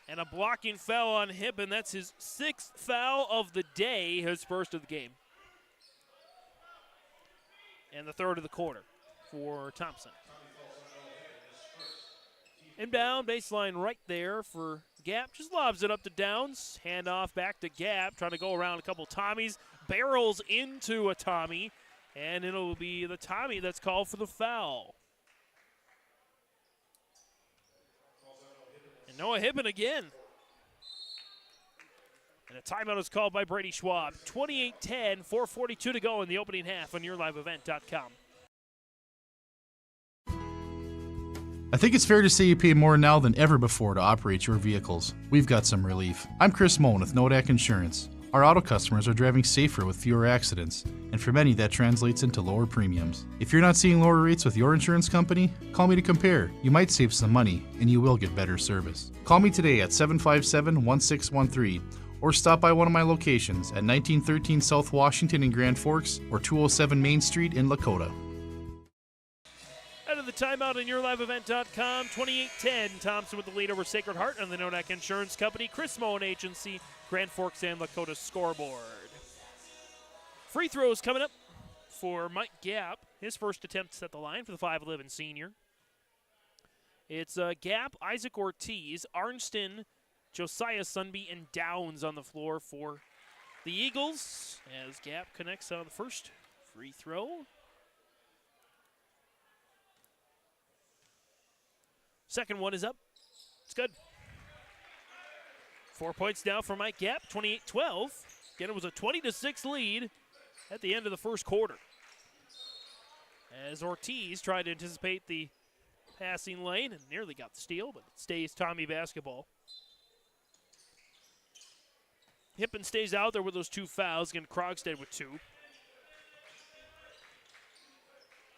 And a blocking foul on Hippen. That's his 6th foul of the day, his first of the game. And the 3rd of the quarter for Thompson. Inbound, baseline right there for Gap. Just lobs it up to Downs. Handoff back to Gap, trying to go around a couple Tommies. Barrels into a Tommy, and it'll be the Tommy that's called for the foul. And Noah Hippen again. And a timeout is called by Brady Schwab. 28-10, 4:42 to go in the opening half on YourLiveEvent.com. I think it's fair to say you pay more now than ever before to operate your vehicles. We've got some relief. I'm Chris Moen with Nodak Insurance. Our auto customers are driving safer with fewer accidents, and for many that translates into lower premiums. If you're not seeing lower rates with your insurance company, call me to compare. You might save some money, and you will get better service. Call me today at 757-1613, or stop by one of my locations at 1913 South Washington in Grand Forks or 207 Main Street in Lakota. Out of the timeout on YourLiveEvent.com, 28-10. Thompson with the lead over Sacred Heart on the Nodak Insurance Company. Chris Moen Agency, Grand Forks and Lakota scoreboard. Free throws coming up for Mike Gap. His first attempt at the line for the 5'11 senior. It's Gap, Isaac Ortiz, Arnston, Josiah Sunby, and Downs on the floor for the Eagles as Gap connects on the first free throw. Second one is up. It's good. 4 points now for Mike Gap, 28-12. Again, it was a 20-6 lead at the end of the first quarter. As Ortiz tried to anticipate the passing lane and nearly got the steal, but it stays Tommy basketball. Hippen stays out there with those 2 fouls. Again, Krogstad with 2.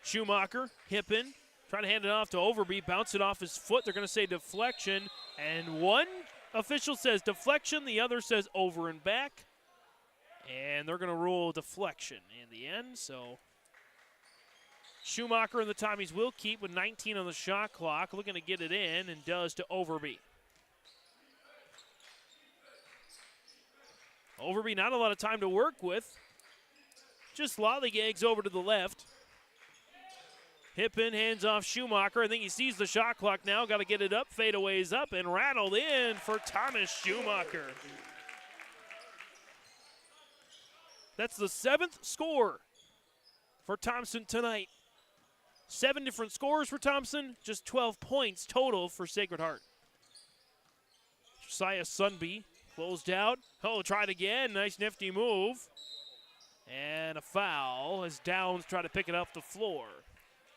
Schumacher, Hippen, trying to hand it off to Overby, bounce it off his foot. They're going to say deflection, and one official says deflection, the other says over and back, and they're going to rule deflection in the end. So Schumacher and the Tommies will keep with 19 on the shot clock, looking to get it in, and does to Overby. Overby not a lot of time to work with. Just lollygags over to the left. Hippen hands off Schumacher. I think he sees the shot clock now. Got to get it up. Fadeaways up and rattled in for Thomas Schumacher. That's the 7th score for Thompson tonight. 7 different scores for Thompson, just 12 points total for Sacred Heart. Josiah Sunby closed out. Oh, tried again. Nice nifty move. And a foul as Downs try to pick it off the floor.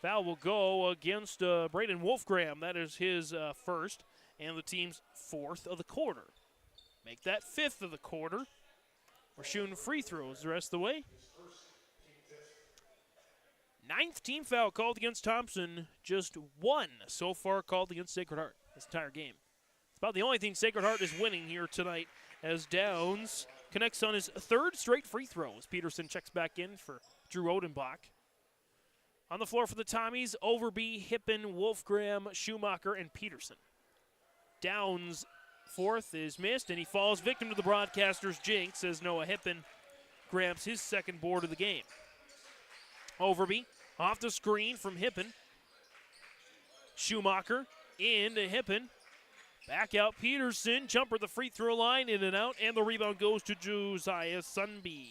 Foul will go against Braden Wolfgram. That is his first and the team's 4th of the quarter. Make that 5th of the quarter. We're shooting free throws the rest of the way. 9th team foul called against Thompson. Just 1 so far called against Sacred Heart this entire game. It's about the only thing Sacred Heart is winning here tonight as Downs connects on his 3rd straight free throw as Peterson checks back in for Drew Odenbach. On the floor for the Tommies, Overby, Hippen, Wolfgram, Schumacher, and Peterson. Downs' 4th is missed, and he falls victim to the broadcaster's jinx as Noah Hippen grabs his 2nd board of the game. Overby off the screen from Hippen. Schumacher into Hippen. Back out Peterson. Jumper the free throw line, in and out, and the rebound goes to Josiah Sunby.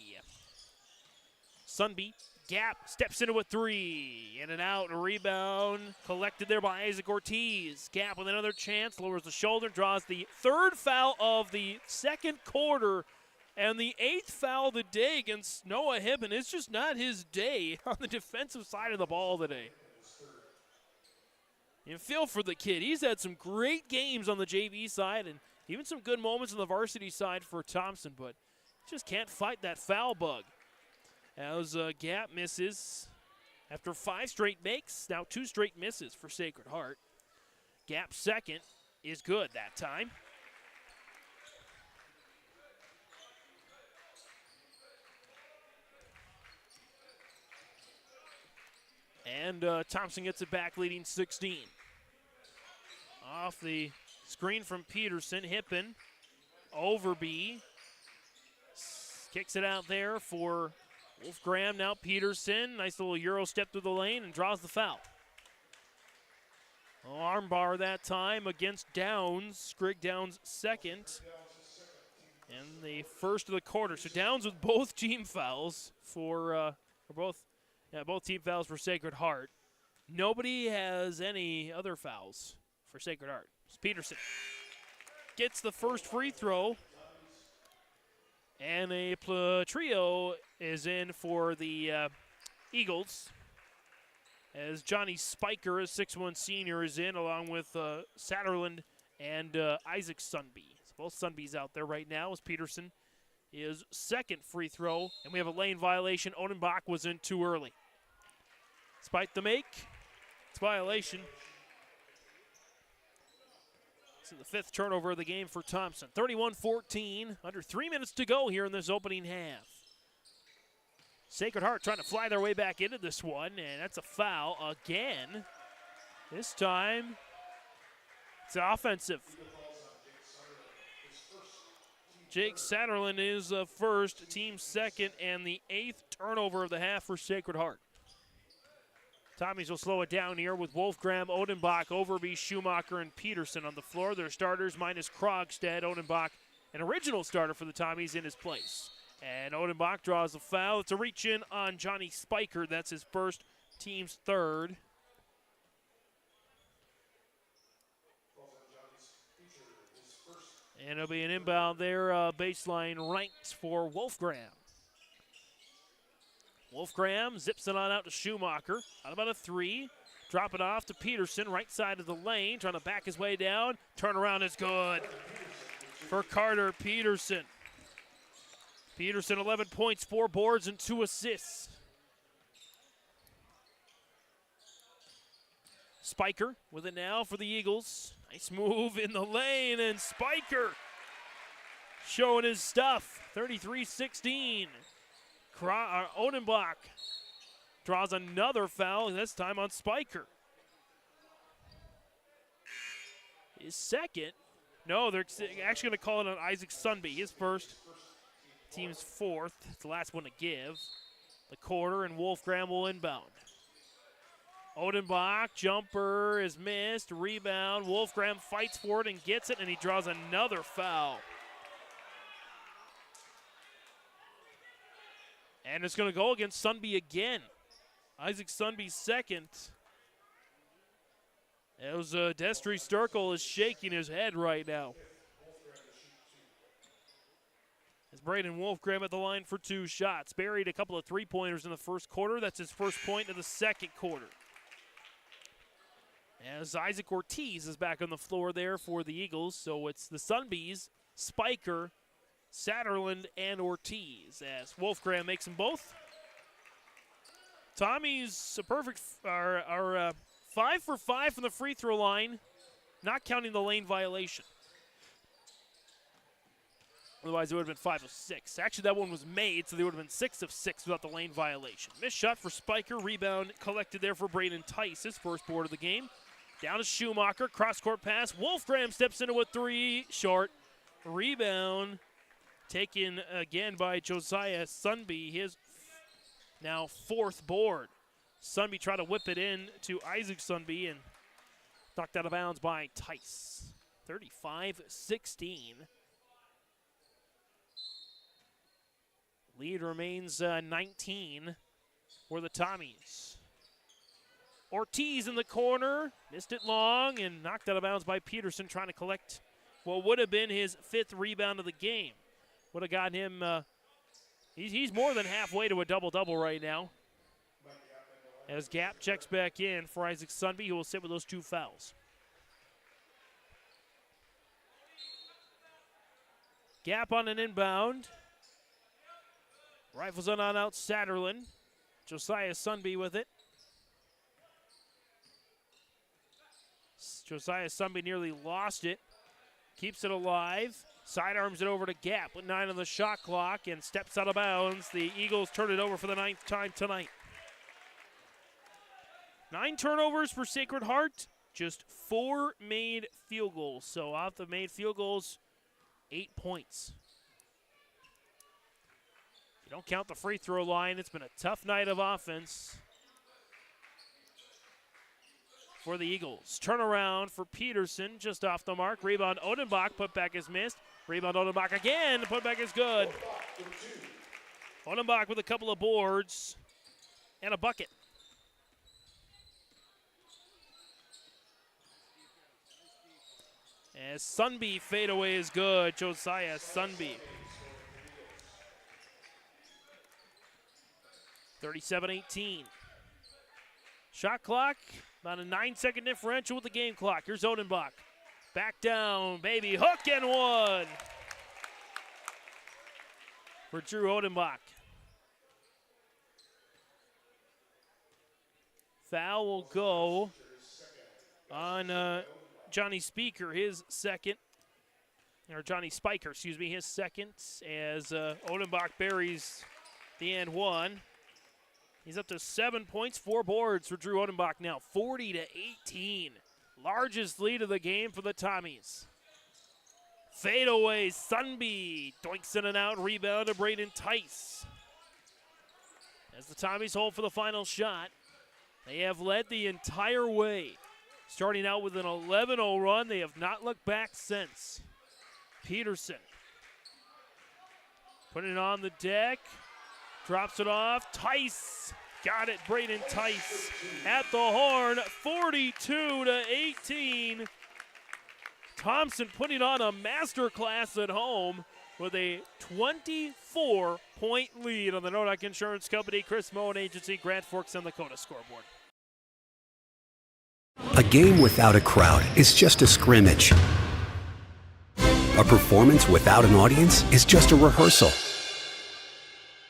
Sunby, Gap, steps into a 3. In and out, a rebound collected there by Isaac Ortiz. Gap with another chance, lowers the shoulder, draws the 3rd foul of the 2nd quarter, and the 8th foul of the day against Noah Hippen. It's just not his day on the defensive side of the ball today. You feel for the kid. He's had some great games on the JV side and even some good moments on the varsity side for Thompson, but just can't fight that foul bug. As Gap misses after 5 straight makes, now 2 straight misses for Sacred Heart. Gap's 2nd is good that time. And Thompson gets it back, leading 16. Off the screen from Peterson, Hippen, Overby, kicks it out there for Wolfgram, now Peterson. Nice little Euro step through the lane and draws the foul. Arm bar that time against Downs. Scrigg Downs' 2nd. And the 1st of the quarter. So Downs with both team fouls for both team fouls for Sacred Heart. Nobody has any other fouls for Sacred Heart. So Peterson gets the 1st free throw. And a trio is in for the Eagles. As Johnny Spiker, a 6'1 senior, is in along with Satterland and Isaac Sunby. So both Sunbys out there right now as Peterson is 2nd free throw. And we have a lane violation. Odenbach was in too early. Despite the make, it's violation. This is the 5th turnover of the game for Thompson. 31-14, under 3 minutes to go here in this opening half. Sacred Heart trying to fly their way back into this one, and that's a foul again. This time, it's offensive. Jake Satterland is first, team 2nd, and the 8th turnover of the half for Sacred Heart. Tommies will slow it down here with Wolfgram, Odenbach, Overby, Schumacher, and Peterson on the floor. Their starters minus Krogstad. Odenbach, an original starter for the Tommies, in his place. And Odenbach draws a foul. It's a reach in on Johnny Spiker. That's his first, team's 3rd. And it'll be an inbound there, baseline ranks for Wolfgram. Wolfgram zips it on out to Schumacher. Out about a 3. Drop it off to Peterson, right side of the lane, trying to back his way down. Turnaround is good for Carter Peterson. Peterson, 11 points, 4 boards, and 2 assists. Spiker with it now for the Eagles. Nice move in the lane, and Spiker showing his stuff. 33-16. Odenbach draws another foul, this time on Spiker. His second. No, they're actually going to call it on Isaac Sunby. His first. Team's fourth. It's the last one to give. The quarter, and Wolfgram will inbound. Odenbach, jumper is missed. Rebound. Wolfgram fights for it and gets it, and he draws another foul. And it's going to go against Sunby again. Isaac Sunby's second. As Destry Sturkle is shaking his head right now. As Braden Wolfgram at the line for 2 shots. Buried a couple of 3-pointers in the first quarter. That's his first point of the second quarter. As Isaac Ortiz is back on the floor there for the Eagles. So it's the Sunbees, Spiker, Satterland, and Ortiz. As Wolfgram makes them both. Tommy's a perfect, are 5 for 5 from the free throw line, not counting the lane violation. Otherwise, it would have been 5 of 6. Actually, that one was made, so they would have been 6 of 6 without the lane violation. Missed shot for Spiker. Rebound collected there for Braden Tice, his first board of the game. Down to Schumacher. Cross-court pass. Wolfgram steps into a 3. Short. Rebound taken again by Josiah Sunby, his now 4th board. Sunby tried to whip it in to Isaac Sunby and knocked out of bounds by Tice. 35-16. Lead remains 19 for the Tommies. Ortiz in the corner, missed it long and knocked out of bounds by Peterson, trying to collect what would have been his 5th rebound of the game. Would have gotten him, he's more than halfway to a double-double right now. As Gap checks back in for Isaac Sunby, who will sit with those 2 fouls. Gap on an inbound. Rifles on out Satterland. Josiah Sunby with it. Josiah Sunby nearly lost it. Keeps it alive. Sidearms it over to Gap with 9 on the shot clock and steps out of bounds. The Eagles turn it over for the 9th time tonight. 9 turnovers for Sacred Heart. Just 4 made field goals. So off the made field goals, 8 points. If you don't count the free throw line, it's been a tough night of offense for the Eagles. Turnaround for Peterson, just off the mark. Rebound Odenbach, putback is missed. Rebound Odenbach again, putback is good. Odenbach with a couple of boards and a bucket. As Sunby fadeaway is good, Josiah Sunby. 37-18. Shot clock, about a 9-second differential with the game clock. Here's Odenbach. Back down, baby, hook and one for Drew Odenbach. Foul will go on Johnny Spiker, his second, or Johnny Spiker, excuse me, his second, as Odenbach buries the and one. He's up to 7 points, 4 boards for Drew Odenbach now, 40-18. Largest lead of the game for the Tommies. Fadeaway, Sunby doinks in and out, rebound to Braden Tice. As the Tommies hold for the final shot, they have led the entire way. Starting out with an 11-0 run, they have not looked back since. Peterson putting it on the deck, drops it off. Tice got it, Braden Tice at the horn, 42-18. Thompson putting on a masterclass at home with a 24-point lead on the Nodak Insurance Company, Chris Moen Agency, Grand Forks, and Lakota scoreboard. A game without a crowd is just a scrimmage. A performance without an audience is just a rehearsal.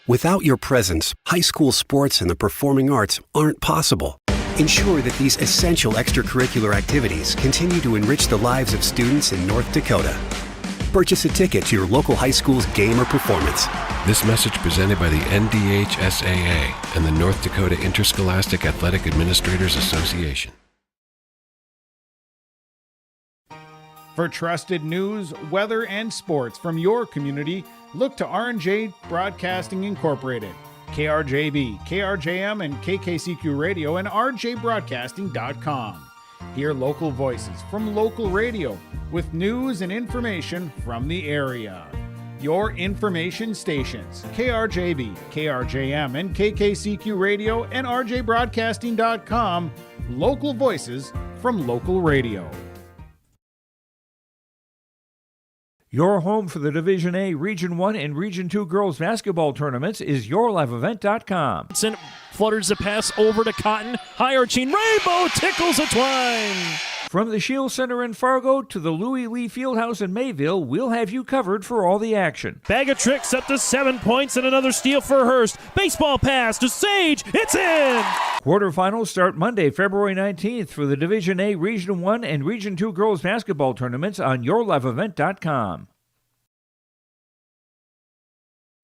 Without your presence, high school sports and the performing arts aren't possible. Ensure that these essential extracurricular activities continue to enrich the lives of students in North Dakota. Purchase a ticket to your local high school's game or performance. This message presented by the NDHSAA and the North Dakota Interscholastic Athletic Administrators Association. For trusted news, weather, and sports from your community, look to R&J Broadcasting Incorporated. KRJB, KRJM, and KKCQ Radio and rjbroadcasting.com. Hear local voices from local radio with news and information from the area. Your information stations, KRJB, KRJM, and KKCQ Radio and rjbroadcasting.com. Local voices from local radio. Your home for the Division A, Region 1, and Region 2 girls basketball tournaments is yourliveevent.com. Flutters the pass over to Cotton. High arching rainbow tickles a twine. From the Shield Center in Fargo to the Louis Lee Fieldhouse in Mayville, we'll have you covered for all the action. Bag of tricks up to 7 points and another steal for Hurst. Baseball pass to Sage. It's in! Quarterfinals start Monday, February 19th for the Division A, Region 1, and Region 2 girls basketball tournaments on yourliveevent.com.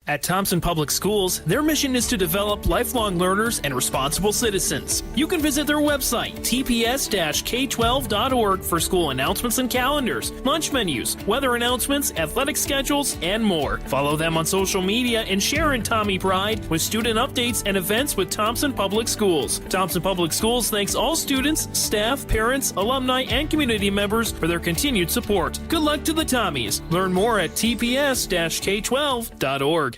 At Thompson Public Schools, their mission is to develop lifelong learners and responsible citizens. You can visit their website, tps-k12.org, for school announcements and calendars, lunch menus, weather announcements, athletic schedules, and more. Follow them on social media and share in Tommy Pride with student updates and events with Thompson Public Schools. Thompson Public Schools thanks all students, staff, parents, alumni, and community members for their continued support. Good luck to the Tommies. Learn more at tps-k12.org.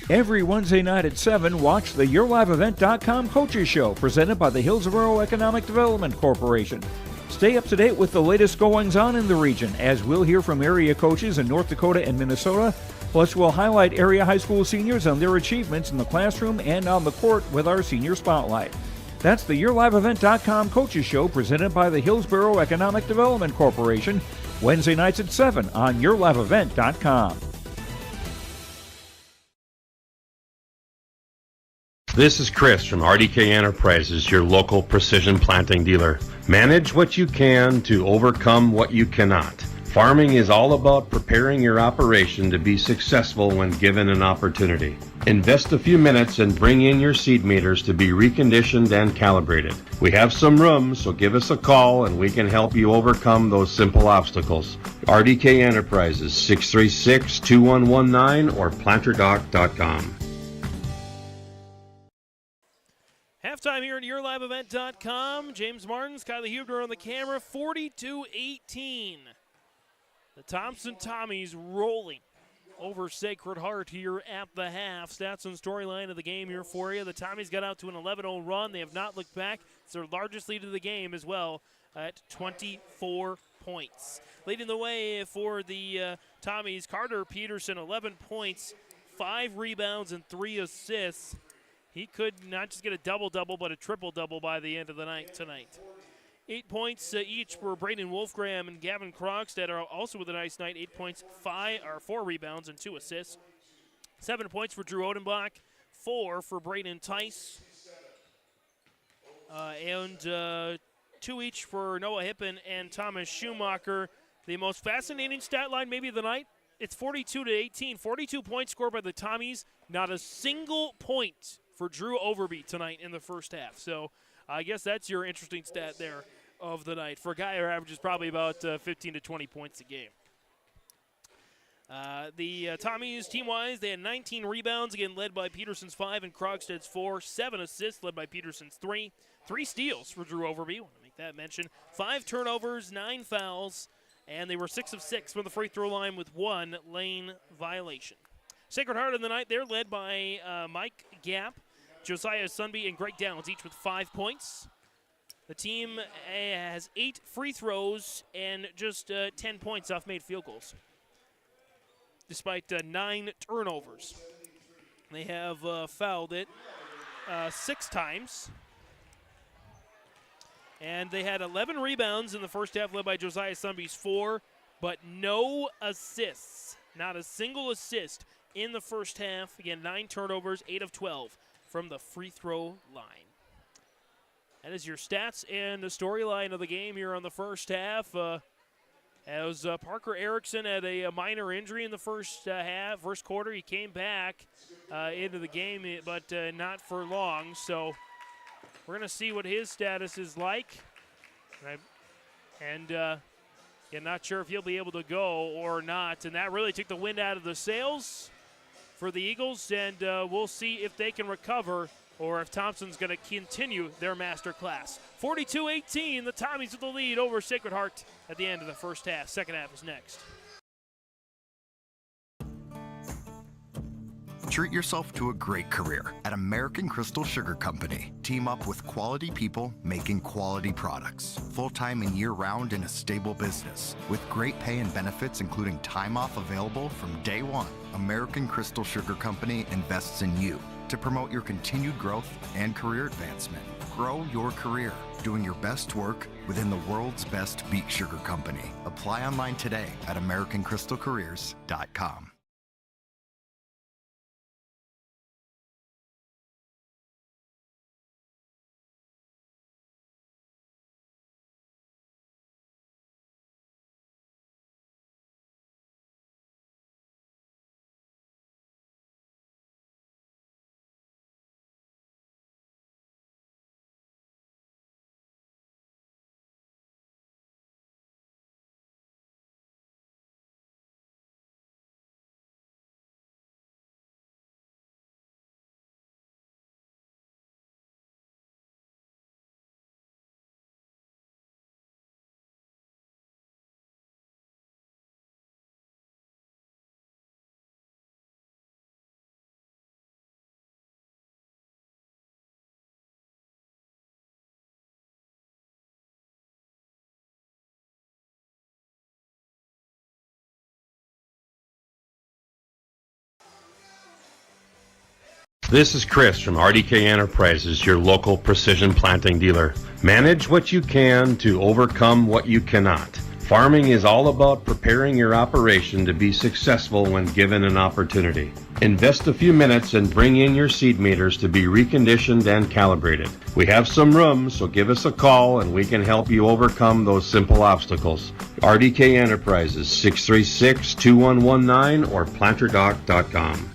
Every Wednesday night at 7, watch the YourLiveEvent.com Coaches Show presented by the Hillsborough Economic Development Corporation. Stay up to date with the latest goings-on in the region, as we'll hear from area coaches in North Dakota and Minnesota. Plus, we'll highlight area high school seniors on their achievements in the classroom and on the court with our Senior Spotlight. That's the YourLiveEvent.com Coaches Show presented by the Hillsborough Economic Development Corporation, Wednesday nights at 7 on YourLiveEvent.com. This is Chris from RDK Enterprises, your local precision planting dealer. Manage what you can to overcome what you cannot. Farming is all about preparing your operation to be successful when given an opportunity. Invest a few minutes and bring in your seed meters to be reconditioned and calibrated. We have some room, so give us a call and we can help you overcome those simple obstacles. RDK Enterprises, 636-2119 or planterdoc.com. Halftime here at YourLiveEvent.com. James Martins, Kylie Huebner on the camera, 42-18. The Thompson Tommies rolling over Sacred Heart here at the half. Stats and storyline of the game here for you. The Tommies got out to an 11-0 run. They have not looked back. It's their largest lead of the game as well at 24 points. Leading the way for the Tommies, Carter Peterson, 11 points, 5 rebounds, and 3 assists. He could not just get a double-double, but a triple-double by the end of the night tonight. 8 points each for Braden Wolfgram and Gavin Krogstad are also with a nice night. 8 points, 4 rebounds, and 2 assists. 7 points for Drew Odenbach, 4 for Braden Tice, and 2 each for Noah Hippen and Thomas Schumacher. The most fascinating stat line maybe of the night, it's 42-18. 42 points scored by the Tommies. Not a single point for Drew Overby tonight in the first half. So I guess that's your interesting stat there of the night for a guy who averages probably about 15 to 20 points a game. The Tommies, team-wise, they had 19 rebounds, again led by Peterson's 5 and Krogstad's 4. 7 assists led by Peterson's 3. 3 steals for Drew Overby, want to make that mention. 5 turnovers, 9 fouls, and they were 6 of 6 from the free throw line with 1 lane violation. Sacred Heart in the night, they're led by Mike Gapp, Josiah Sunby, and Greg Downs, each with 5 points. The team has 8 free throws and just 10 points off made field goals, despite 9 turnovers. They have fouled it 6 times. And they had 11 rebounds in the first half, led by Josiah Sunby's 4, but no assists. Not a single assist in the first half. Again, 9 turnovers, 8 of 12 from the free throw line. That is your stats and the storyline of the game here on the first half. As Parker Erickson had a minor injury in the first quarter. He came back into the game, but not for long. So we're going to see what his status is like. And not sure if he'll be able to go or not. And that really took the wind out of the sails for the Eagles. And we'll see if they can recover or if Thompson's going to continue their master class. 42-18, the Tommies with the lead over Sacred Heart at the end of the first half. Second half is next. Treat yourself to a great career at American Crystal Sugar Company. Team up with quality people making quality products. Full-time and year-round in a stable business. With great pay and benefits including time off available from day one. American Crystal Sugar Company invests in you to promote your continued growth and career advancement. Grow your career doing your best work within the world's best beet sugar company. Apply online today at AmericanCrystalCareers.com. This is Chris from RDK Enterprises, your local precision planting dealer. Manage what you can to overcome what you cannot. Farming is all about preparing your operation to be successful when given an opportunity. Invest a few minutes and bring in your seed meters to be reconditioned and calibrated. We have some room, so give us a call and we can help you overcome those simple obstacles. RDK Enterprises, 636-2119 or planterdoc.com.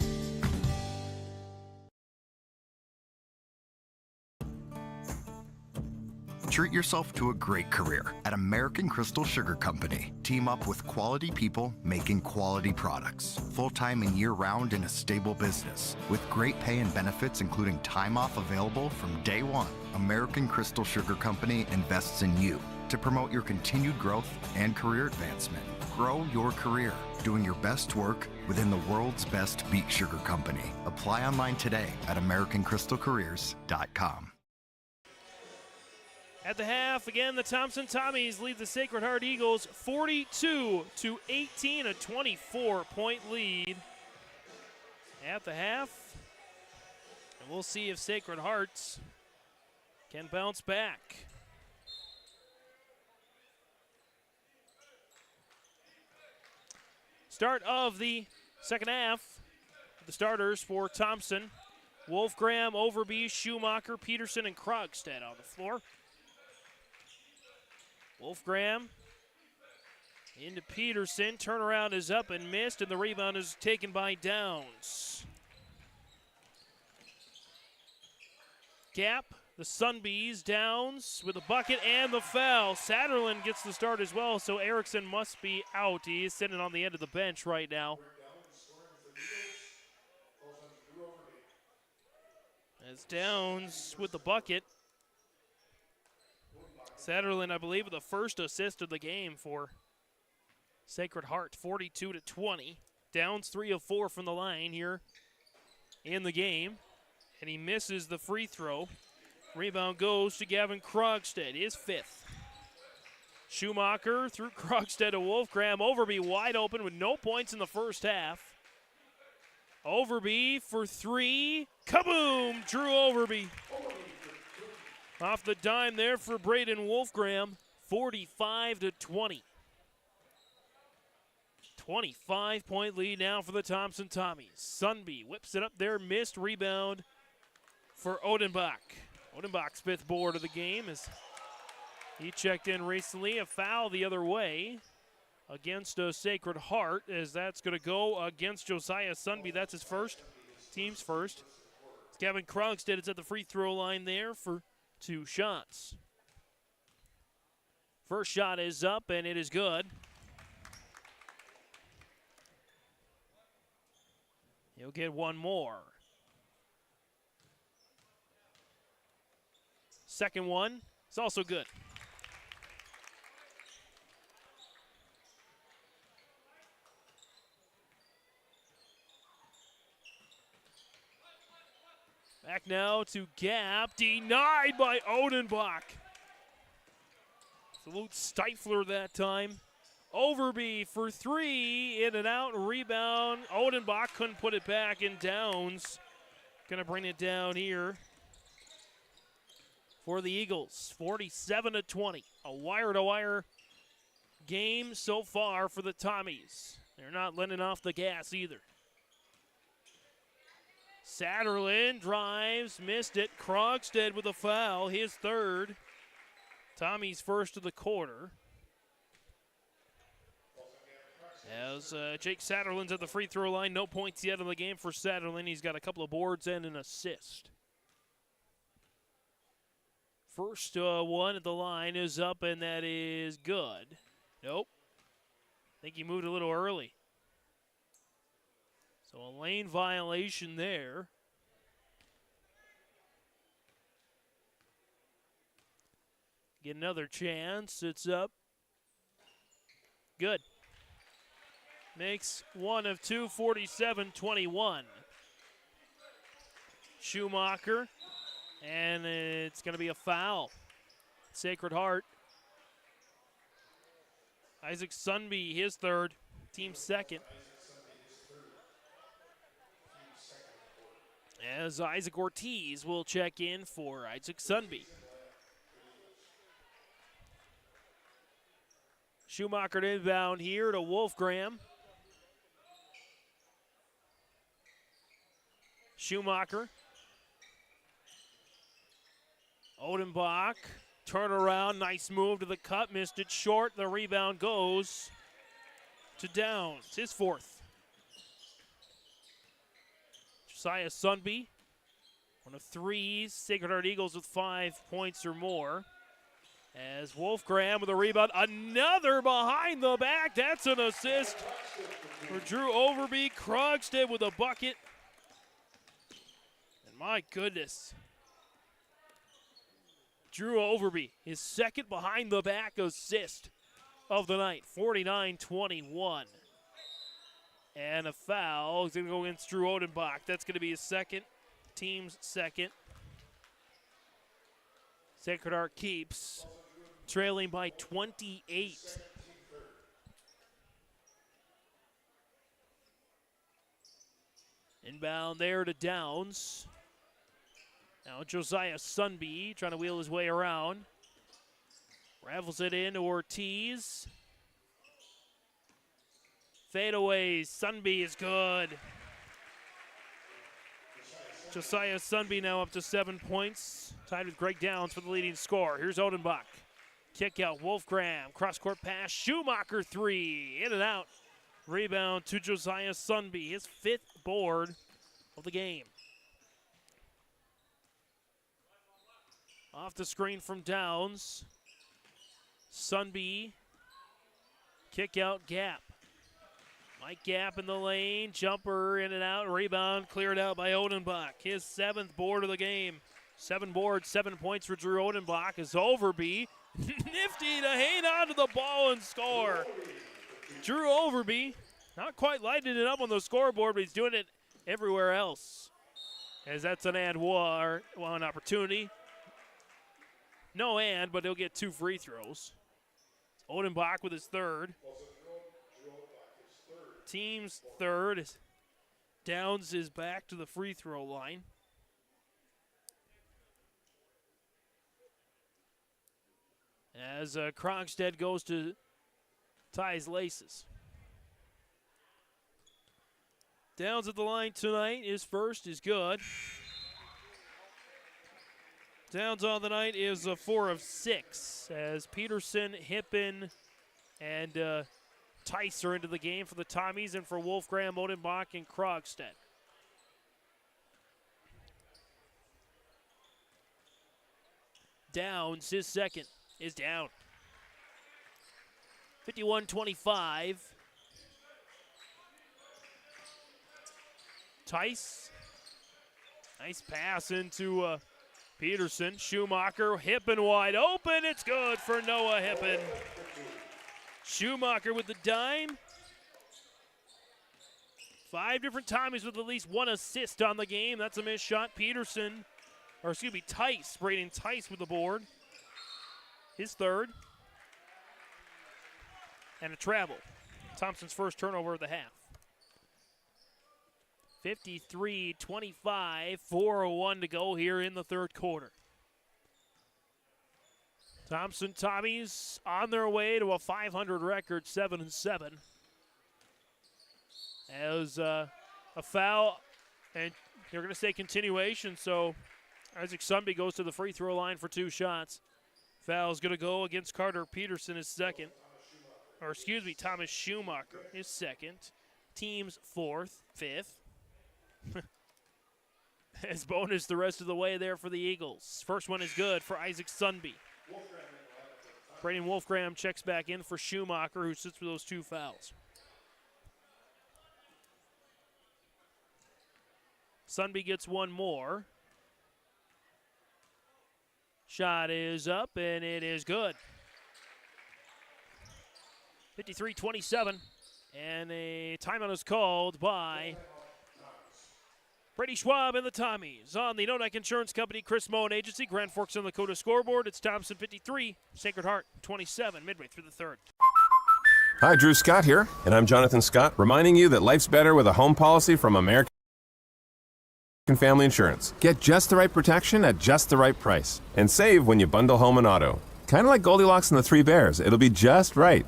Treat yourself to a great career at American Crystal Sugar Company. Team up with quality people making quality products. Full-time and year-round in a stable business. With great pay and benefits including time off available from day one. American Crystal Sugar Company invests in you to promote your continued growth and career advancement. Grow your career doing your best work within the world's best beet sugar company. Apply online today at AmericanCrystalCareers.com. At the half, again, the Thompson Tommies lead the Sacred Heart Eagles 42-18, a 24-point lead at the half. And we'll see if Sacred Hearts can bounce back. Start of the second half. The starters for Thompson: Wolfgram, Overby, Schumacher, Peterson, and Krogstad on the floor. Wolfgram into Peterson. Turnaround is up and missed, and the rebound is taken by Downs. gap. The Sunbees Downs with a bucket and the foul. Satterlin gets the start as well, so Erickson must be out. He is sitting on the end of the bench right now. As Downs with the bucket. Satterlin, I believe, with the first assist of the game for Sacred Heart, 42-20. Downs 3 of 4 from the line here in the game, and he misses the free throw. Rebound goes to Gavin Krogstad, his 5th. Schumacher through Krogstad to Wolfgram. Overby wide open with no points in the first half. Overby for 3. Kaboom! Drew Overby. Off the dime there for Braden Wolfgram. 45-20. 25-point lead now for the Thompson Tommies. Sunby whips it up there. Missed rebound for Odenbach. Odenbach's 5th board of the game as he checked in recently. A foul the other way against Sacred Heart, as that's going to go against Josiah Sunby. That's his first, team's first. Gavin Krogstad is at the free throw line there for 2 shots. First shot is up, and it is good. He'll get one more. Second one is also good. Back now to Gap, denied by Odenbach. Absolute stifler that time. Overby for 3, in and out, rebound. Odenbach couldn't put it back, and Downs gonna bring it down here for the Eagles. 47-20, a wire-to-wire game so far for the Tommies. They're not letting off the gas either. Satterlin drives, missed it. Krogstad with a foul, his 3rd. Tommy's first of the quarter. As Jake Satterlin's at the free throw line, no points yet in the game for Satterlin. He's got a couple of boards and an assist. First one at the line is up, and that is good. Nope. I think he moved a little early. So a lane violation there. Get another chance. It's up. Good. Makes 1 of 2, 47-21. Schumacher, and it's going to be a foul. Sacred Heart. Isaac Sunby, his 3rd, team's 2nd. As Isaac Ortiz will check in for Isaac Sunby. Schumacher inbound here to Wolfgram. Schumacher. Odenbach. Turnaround. Nice move to the cut. Missed it short. The rebound goes to Downs. His 4th. Josiah Sunby. 1 of 3. Sacred Heart Eagles with 5 points or more. As Wolfgram with a rebound. Another behind the back. That's an assist for Drew Overby. Krogstad with a bucket. My goodness. Drew Overby, his 2nd behind the back assist of the night, 49-21. And a foul is going to go against Drew Odenbach. That's going to be his 2nd, team's 2nd. Sacred Heart keeps trailing by 28. Inbound there to Downs. Now Josiah Sunby trying to wheel his way around. Raffles it in to Ortiz. Fadeaways. Sunby is good. Josiah Sunby now up to 7 points. Tied with Greg Downs for the leading scorer. Here's Odenbach. Kick out Wolfgram. Cross-court pass. Schumacher 3. In and out. Rebound to Josiah Sunby. His 5th board of the game. Off the screen from Downs. Sunby. Kick out Gap. Mike Gap in the lane. Jumper in and out. Rebound cleared out by Odenbach. His 7th board of the game. 7 boards, 7 points for Drew Odenbach. Is Overby. Nifty to hang on to the ball and score. Drew Overby. Not quite lighting it up on the scoreboard, but he's doing it everywhere else. As that's an one opportunity. No and, but he'll get 2 free throws. Odenbach with his 3rd. Team's 3rd. Downs is back to the free throw line. As Krogstad goes to tie his laces. Downs at the line tonight. His first is good. Downs on the night is 4 of 6 as Peterson, Hippen, and Tice are into the game for the Tommies and for Wolfgram, Odenbach, and Krogstad. Downs, his second, is down. 51-25. Tice. Nice pass into Peterson. Schumacher, Hippen wide open. It's good for Noah Hippen. Schumacher with the dime. 5 different Tommies with at least 1 assist on the game. That's a missed shot. Tice. Braden Tice with the board. His 3rd. And a travel. Thompson's first turnover of the half. 53-25, 4:01 to go here in the 3rd quarter. Thompson Tommies on their way to a 500 record, 7-7. As a foul, and they're going to say continuation, so Isaac Sunby goes to the free throw line for 2 shots. Foul's going to go against Carter Peterson, his 2nd. Thomas Schumacher, his 2nd. Team's 4th, 5th. As bonus the rest of the way there for the Eagles. First one is good for Isaac Sunby. Braden Wolfgram checks back in for Schumacher, who sits with those 2 fouls. Sunby gets 1 more. Shot is up, and it is good. 53-27, and a timeout is called by Brady Schwab and the Tommies. On the Nodak Insurance Company, Chris Moen Agency, Grand Forks and Lakota scoreboard. It's Thompson 53, Sacred Heart 27, midway through the 3rd. Hi, Drew Scott here, and I'm Jonathan Scott, reminding you that life's better with a home policy from American Family Insurance. Get just the right protection at just the right price. And save when you bundle home and auto. Kind of like Goldilocks and the 3 Bears. It'll be just right.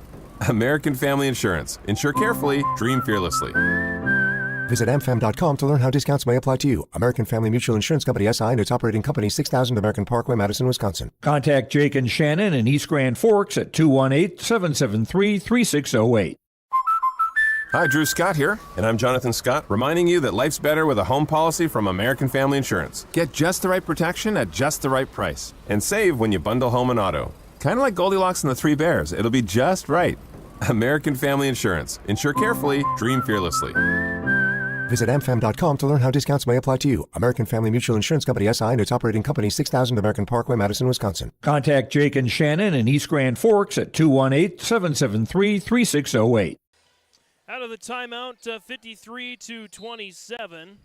American Family Insurance. Insure carefully, dream fearlessly. Visit amfam.com to learn how discounts may apply to you. American Family Mutual Insurance Company, SI, and its operating company, 6000 American Parkway, Madison, Wisconsin. Contact Jake and Shannon in East Grand Forks at 218-773-3608. Hi, Drew Scott here, and I'm Jonathan Scott, reminding you that life's better with a home policy from American Family Insurance. Get just the right protection at just the right price. And save when you bundle home and auto. Kind of like Goldilocks and the 3 Bears. It'll be just right. American Family Insurance. Insure carefully, dream fearlessly. Visit amfam.com to learn how discounts may apply to you. American Family Mutual Insurance Company, SI, and its operating company, 6000 American Parkway, Madison, Wisconsin. Contact Jake and Shannon in East Grand Forks at 218-773-3608. Out of the timeout, 53-27.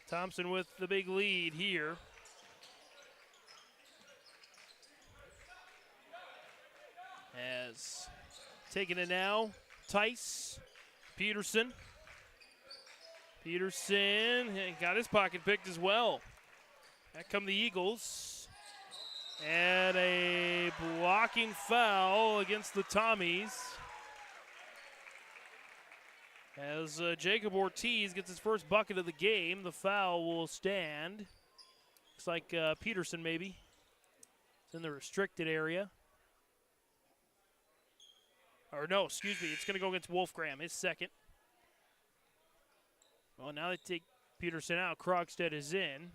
Thompson with the big lead here. As taking it now, Tice, Peterson. Peterson got his pocket picked as well. Back come the Eagles. And a blocking foul against the Tommies. As Jacob Ortiz gets his first bucket of the game, the foul will stand. Looks like Peterson maybe. It's in the restricted area. Or no, excuse me, it's going to go against Wolfgram, his 2nd. Well, now they take Peterson out. Krogstad is in.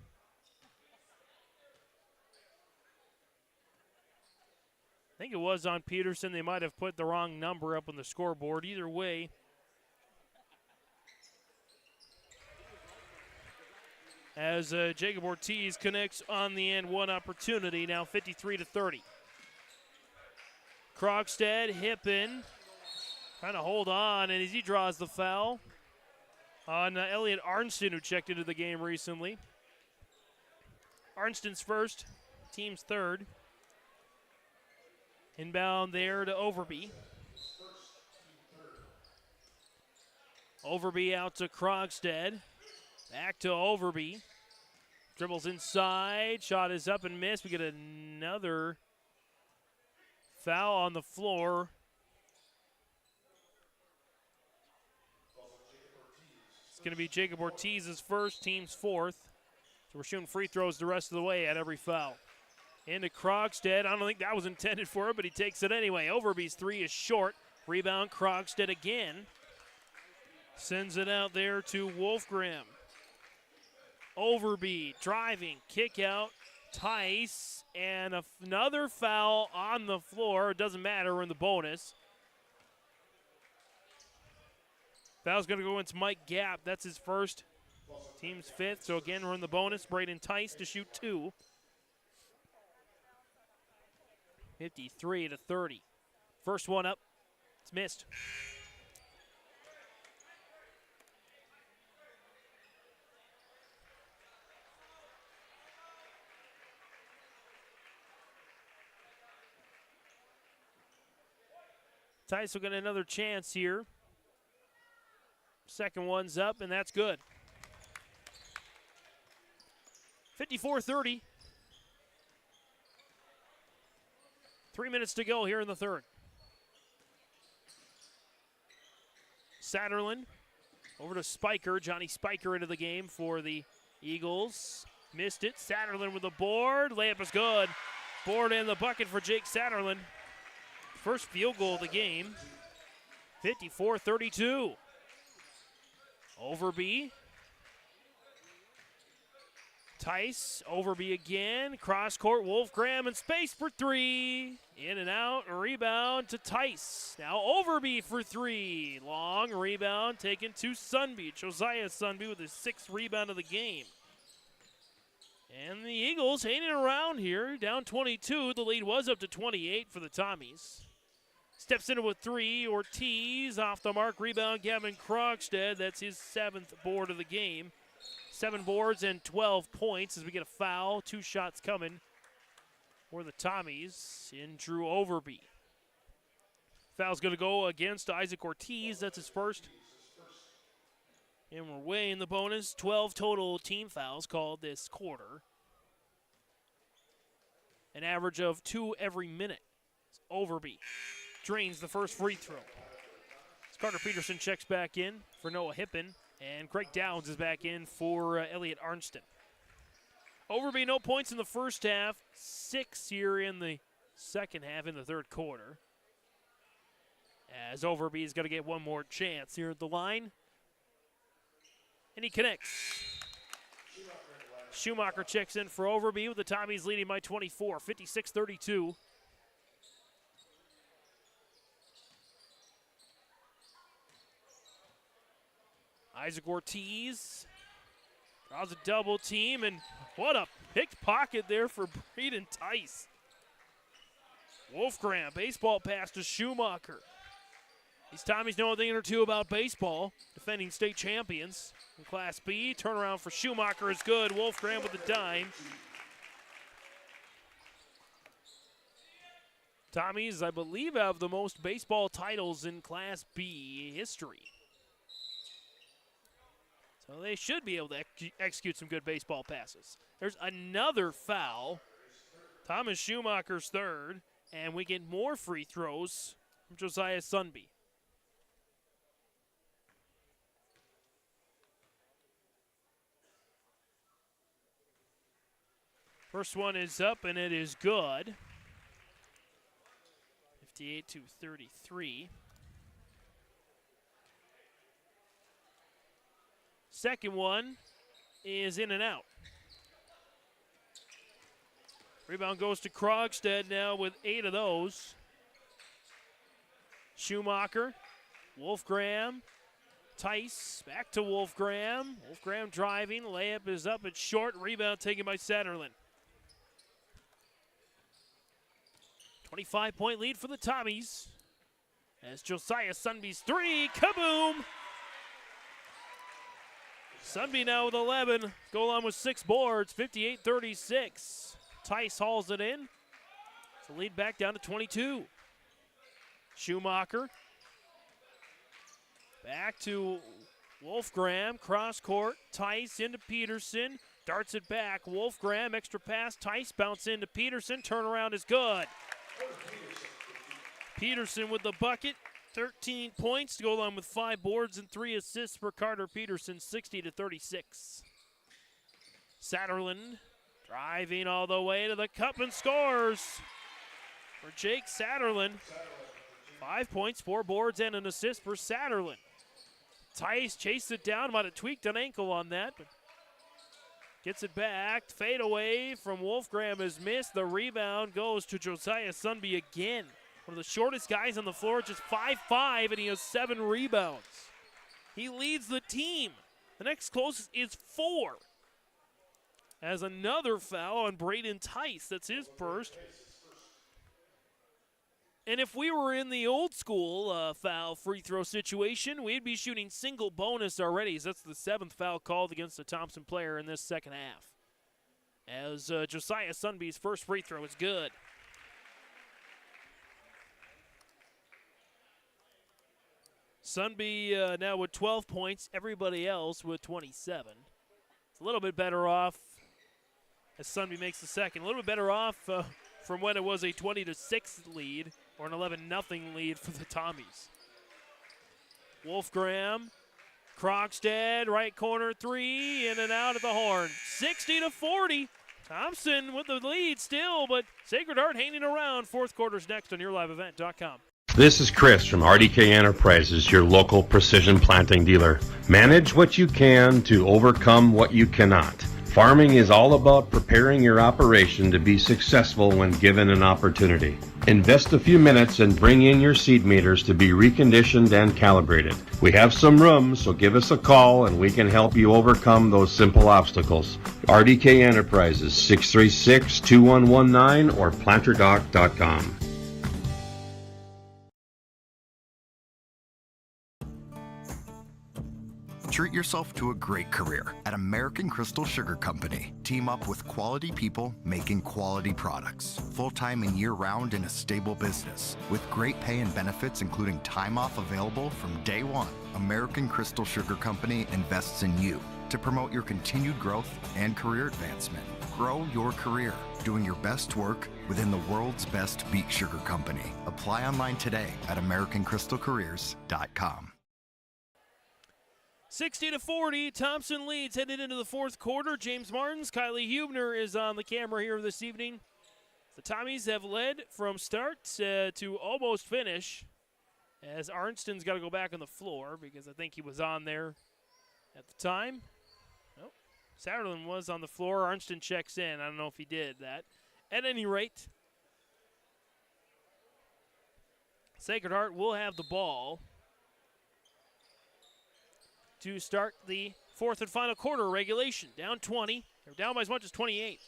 think it was on Peterson. They might have put the wrong number up on the scoreboard. Either way, as Jacob Ortiz connects on the end one opportunity, now 53-30. Krogstad, Hippen, trying to hold on, and as he draws the foul on Elliot Arnston, who checked into the game recently. Arnston's first, team's third. Inbound there to Overby. Overby out to Krogstad. Back to Overby. Dribbles inside. Shot is up and missed. We get another foul on the floor. It's going to be Jacob Ortiz's first, team's fourth. So we're shooting free throws the rest of the way at every foul. Into Krogstad. I don't think that was intended for it, but he takes it anyway. Overby's three is short. Rebound Krogstad again. Sends it out there to Wolfgram. Overby driving, kick out, Tice, and another foul on the floor. It doesn't matter, we're in the bonus. Foul's going to go into Mike Gapp. That's his first, team's fifth. So again, we're in the bonus. Braden Tice to shoot two. 53-30. First one up, it's missed. Tice will get another chance here. Second one's up, and that's good. 54-30. 3 minutes to go here in the third. Satterlin over to Spiker. Johnny Spiker into the game for the Eagles. Missed it. Satterlin with the board. Layup is good. Board and the bucket for Jake Satterlin. First field goal of the game. 54-32. Overby. Tice, Overby again. Cross court, Wolfgram in space for three. In and out, rebound to Tice. Now Overby for three. Long rebound taken to Sunby. Josiah Sunby with his sixth rebound of the game. And the Eagles hanging around here, down 22. The lead was up to 28 for the Tommies. Steps into a three, Ortiz off the mark, rebound Gavin Krogstad. That's his seventh board of the game. 7 boards and 12 points as we get a foul. 2 shots coming for the Tommies in Drew Overby. Foul's going to go against Isaac Ortiz. That's his first. And we're way in the bonus. 12 total team fouls called this quarter. An average of 2 every minute. Overby drains the first free throw. Carter Peterson checks back in for Noah Hippen. And Greg Downs is back in for Elliot Arnston. Overby, no points in the first half. 6 here in the second half in the third quarter. As Overby is going to get one more chance here at the line. And he connects. Schumacher checks in for Overby with the Tommies leading by 24, 56-32. Isaac Ortiz draws a double team, and what a picked pocket there for Braden Tice. Wolfgram, baseball pass to Schumacher. These Tommies know a thing or two about baseball, defending state champions in Class B. Turnaround for Schumacher is good. Wolfgram with the dime. Tommies, I believe, have the most baseball titles in Class B history. So they should be able to execute some good baseball passes. There's another foul. Thomas Schumacher's third, and we get more free throws from Josiah Sunby. First one is up, and it is good. 58-33. Second one is in and out. Rebound goes to Krogstad now with 8 of those. Schumacher, Wolfgram, Tice, back to Wolfgram. Wolfgram driving, layup is up, it's short, rebound taken by Satterlin. 25-point lead for the Tommies. As Josiah Sunby's 3, kaboom! Sunby now with 11, goal line with 6 boards, 58-36. Tice hauls it in. So lead back down to 22. Schumacher. Back to Wolfgram, cross court, Tice into Peterson, darts it back, Wolfgram, extra pass, Tice bounce into Peterson, turnaround is good. Peterson with the bucket, 13 points to go along with 5 boards and 3 assists for Carter Peterson, 60-36. Satterlin driving all the way to the cup and scores for Jake Satterlin. 5 points, 4 boards, and an assist for Satterlin. Tice chased it down, might have tweaked an ankle on that, but gets it back. Fade away from Wolfgram is missed. The rebound goes to Josiah Sunby again. One of the shortest guys on the floor, just 5'5", and he has 7 rebounds. He leads the team. The next closest is 4. As another foul on Braden Tice. That's his first. And if we were in the old school foul free throw situation, we'd be shooting single bonus already. So that's the 7th foul called against the Thompson player in this second half. As Josiah Sunby's first free throw is good. Sunby now with 12 points, everybody else with 27. It's a little bit better off as Sunby makes the second. A little bit better off from when it was a 20-6 lead or an 11-0 lead for the Tommies. Wolfgram, Krogstad, right corner 3, in and out at the horn. 60-40. Thompson with the lead still, but Sacred Heart hanging around. Fourth quarter's next on YourLiveEvent.com. This is Chris from RDK Enterprises, your local precision planting dealer. Manage what you can to overcome what you cannot. Farming is all about preparing your operation to be successful when given an opportunity. Invest a few minutes and bring in your seed meters to be reconditioned and calibrated. We have some room, so give us a call and we can help you overcome those simple obstacles. RDK Enterprises, 636-2119 or planterdoc.com. Treat yourself to a great career at American Crystal Sugar Company. Team up with quality people making quality products. Full-time and year-round in a stable business. With great pay and benefits including time off available from day one. American Crystal Sugar Company invests in you to promote your continued growth and career advancement. Grow your career doing your best work within the world's best beet sugar company. Apply online today at AmericanCrystalCareers.com. 60-40, Thompson leads headed into the fourth quarter. James Martins, Kylie Hubner is on the camera here this evening. The Tommies have led from start to almost finish, as Arnston's got to go back on the floor because I think he was on there at the time. Nope. Satterlin was on the floor. Arnston checks in. I don't know if he did that. At any rate, Sacred Heart will have the ball to start the fourth and final quarter regulation. Down 20. They're down by as much as 28.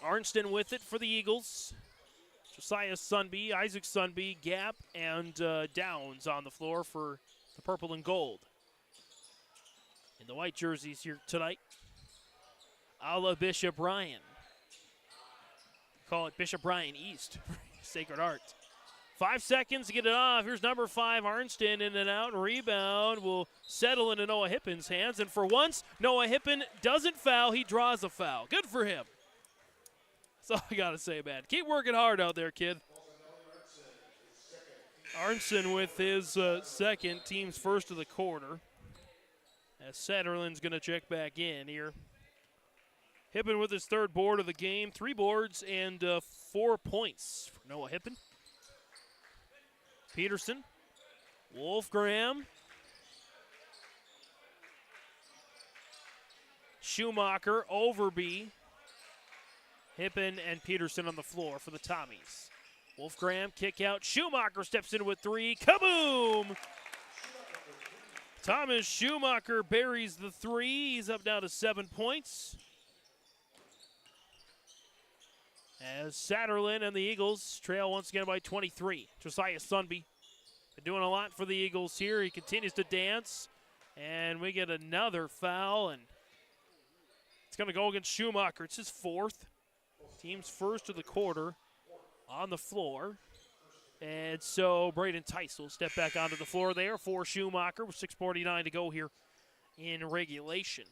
Arnston with it for the Eagles. Josiah Sunby, Isaac Sunby, Gap, and Downs on the floor for the purple and gold. In the white jerseys here tonight, a la Bishop Ryan. Call it Bishop Ryan East, Sacred Heart. 5 seconds to get it off. Here's number 5, Arnston, in and out. Rebound will settle into Noah Hippin's hands. And for once, Noah Hippin doesn't foul. He draws a foul. Good for him. That's all I got to say, man. Keep working hard out there, kid. Arnston with his second, team's first of the quarter. As Satterlin's going to check back in here. Hippin with his third board of the game. 3 boards and 4 points for Noah Hippin. Peterson, Wolfgram, Schumacher, Overby, Hippen, and Peterson on the floor for the Tommies. Wolfgram, kick out. Schumacher steps in with three. Kaboom! Thomas Schumacher buries the three. He's up now to 7 points. As Satterlin and the Eagles trail once again by 23. Josiah Sunby been doing a lot for the Eagles here. He continues to dance. And we get another foul, and it's going to go against Schumacher. It's his fourth. Team's first of the quarter on the floor. And so Braden Tice will step back onto the floor there for Schumacher with 6:49 to go here in regulation.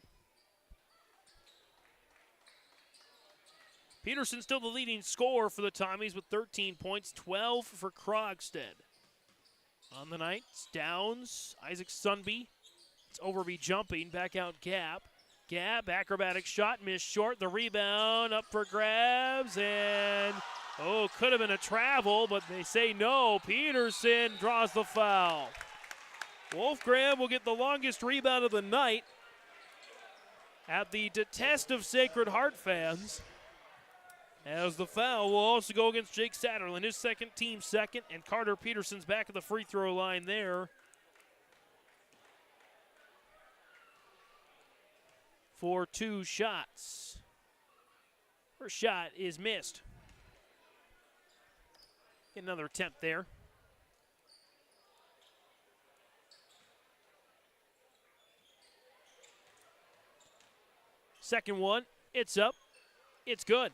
Peterson still the leading scorer for the Tommies with 13 points, 12 for Krogstad. On the night, it's Downs, Isaac Sunby. It's Overby jumping, back out Gap. Gap, acrobatic shot, missed short. The rebound up for grabs, and could have been a travel, but they say no. Peterson draws the foul. Wolfgram will get the longest rebound of the night at the detest of Sacred Heart fans, as the foul will also go against Jake Satterlin, his second, team second, and Carter Peterson's back at the free throw line there for 2 shots. First shot is missed. Get another attempt there. Second one, it's up, it's good.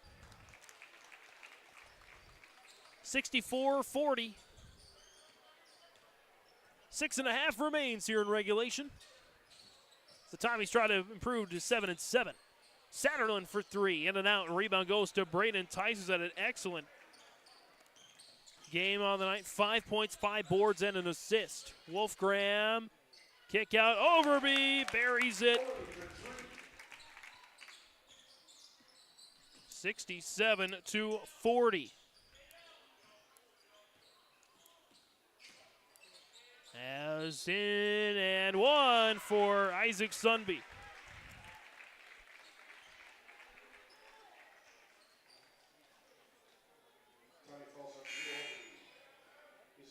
64-40. 6.5 remains here in regulation. The Tommies try to improve to 7-7. Satterlin for three, in and out, and rebound goes to Braden Tice, who's had an excellent game on the night. 5 points, 5 boards, and an assist. Wolfgram, kick out, Overby, buries it. 67-40. As in and one for Isaac Sunby.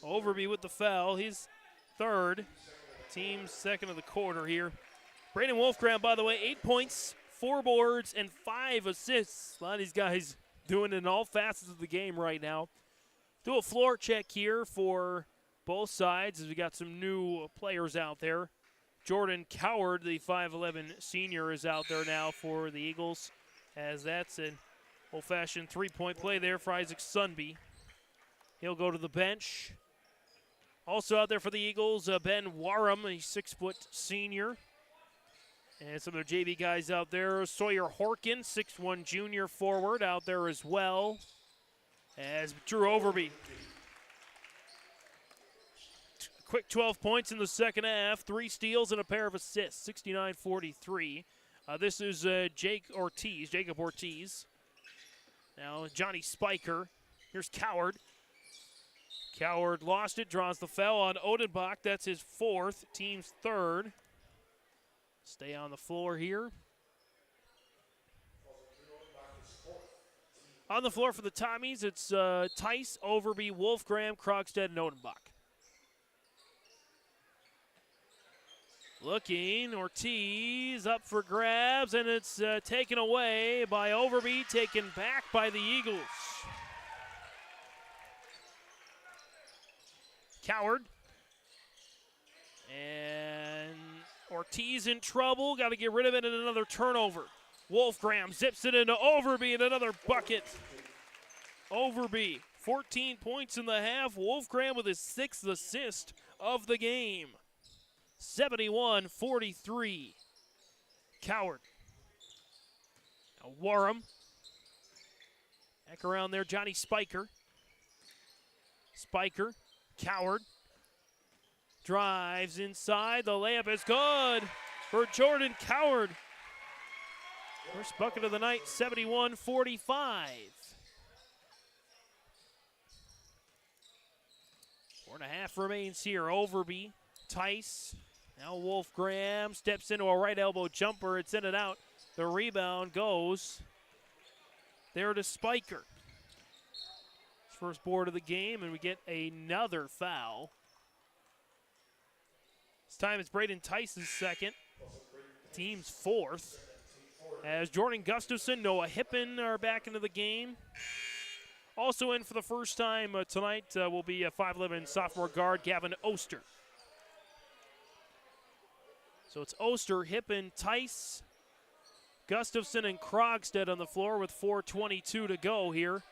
Overby with the foul. He's third. Team's second of the quarter here. Brandon Wolfgram, by the way, 8 points, 4 boards, and 5 assists. A lot of these guys doing it in all facets of the game right now. Do a floor check here for both sides, as we got some new players out there. Jordan Coward, the 5'11 senior, is out there now for the Eagles, as that's an old-fashioned three-point play there for Isaac Sunby. He'll go to the bench. Also out there for the Eagles, Ben Warham, a 6-foot senior. And some of their JV guys out there. Sawyer Horkin, 6'1 junior forward, out there as well, as Drew Overby. Quick 12 points in the second half, 3 steals and a pair of assists, 69-43. This is Jacob Ortiz. Now Johnny Spiker. Here's Coward. Coward lost it, draws the foul on Odenbach. That's his 4th, team's 3rd. Stay on the floor here. On the floor for the Tommies, it's Tice, Overby, Wolfgram, Krogstad, and Odenbach. Looking, Ortiz up for grabs, and it's taken away by Overby, taken back by the Eagles. Coward. And Ortiz in trouble, got to get rid of it, and another turnover. Wolfgram zips it into Overby, and another bucket. Overby, 14 points in the half. Wolfgram with his 6th assist of the game. 71-43. Coward. Now Warham. Back around there, Johnny Spiker. Spiker, Coward. Drives inside, the layup is good for Jordan Coward. First bucket of the night, 71-45. 4.5 remains here. Overby, Tice. Now Wolfgram steps into a right elbow jumper. It's in and out. The rebound goes there to Spiker. First board of the game, and we get another foul. This time it's Braden Tice's second, team's fourth. As Jordan Gustafson, Noah Hippen are back into the game. Also in for the first time tonight will be a 5'11" sophomore guard, Gavin Oster. So it's Oster, Hippen, Tice, Gustafson, and Krogstad on the floor with 4:22 to go here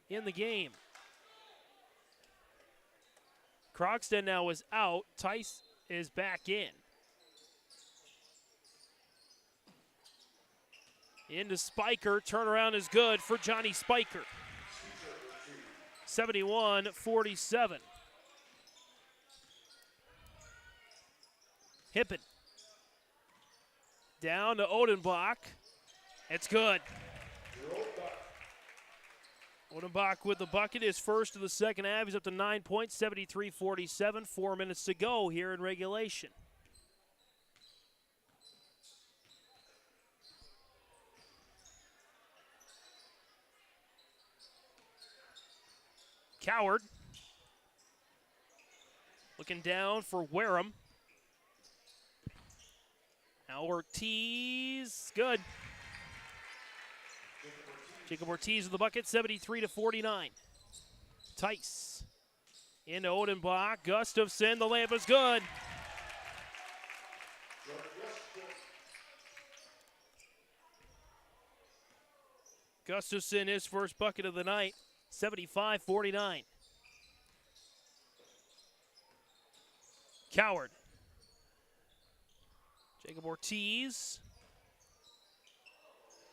in the game. Krogstad now is out. Tice is back in. Into Spiker. Turnaround is good for Johnny Spiker. 71-47. Hippen. Down to Odenbach. It's good. Odenbach with the bucket, his first of the second half. He's up to 9 points, 73-47. 4 minutes to go here in regulation. Coward. Looking down for Wareham. Now Ortiz, good. Jacob Ortiz with the bucket, 73-49. Tice into Odenbach. Gustafson, the layup is good. Gustafson, his first bucket of the night, 75-49. Coward. Jacob Ortiz.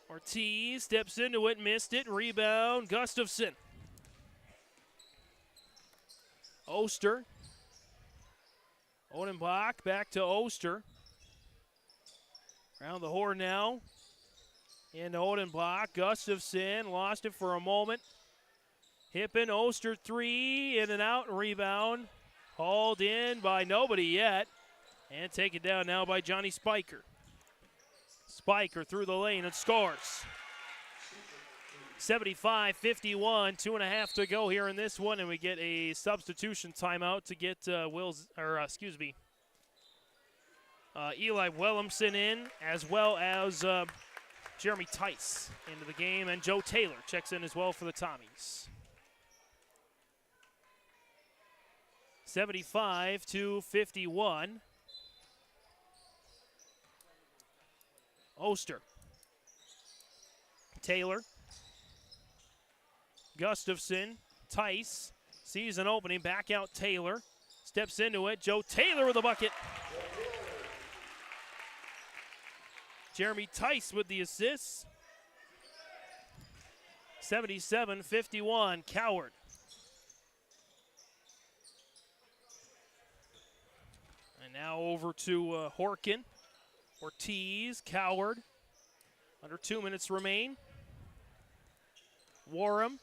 Ortiz steps into it, missed it, rebound, Gustafson. Oster. Odenbach back to Oster. Around the horn now. Into Odenbach, Gustafson, lost it for a moment. Hippen, Oster three, in and out, rebound. Hauled in by nobody yet. And taken down now by Johnny Spiker. Spiker through the lane and scores. 75-51, 2.5 to go here in this one, and we get a substitution timeout to get Eli Williamson in, as well as Jeremy Tice into the game, and Joe Taylor checks in as well for the Tommies. 75-51. Oster. Taylor. Gustafson. Tice. Sees an opening. Back out Taylor. Steps into it. Joe Taylor with a bucket. Jeremy Tice with the assists. 77-51. Coward. And now over to Horkin. Ortiz, Coward. Under 2 minutes remain. Warham.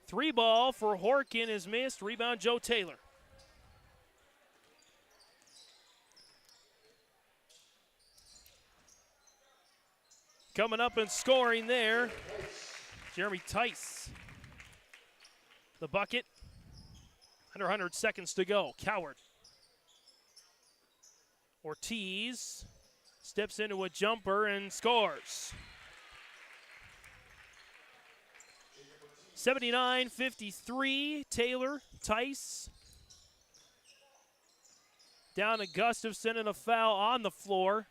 Three ball for Horkin is missed. Rebound Joe Taylor. Coming up and scoring there, Jeremy Tice. The bucket. Under 100 seconds to go. Coward. Ortiz steps into a jumper and scores. 79-53, Taylor, Tice. Down to Gustafson and a foul on the floor.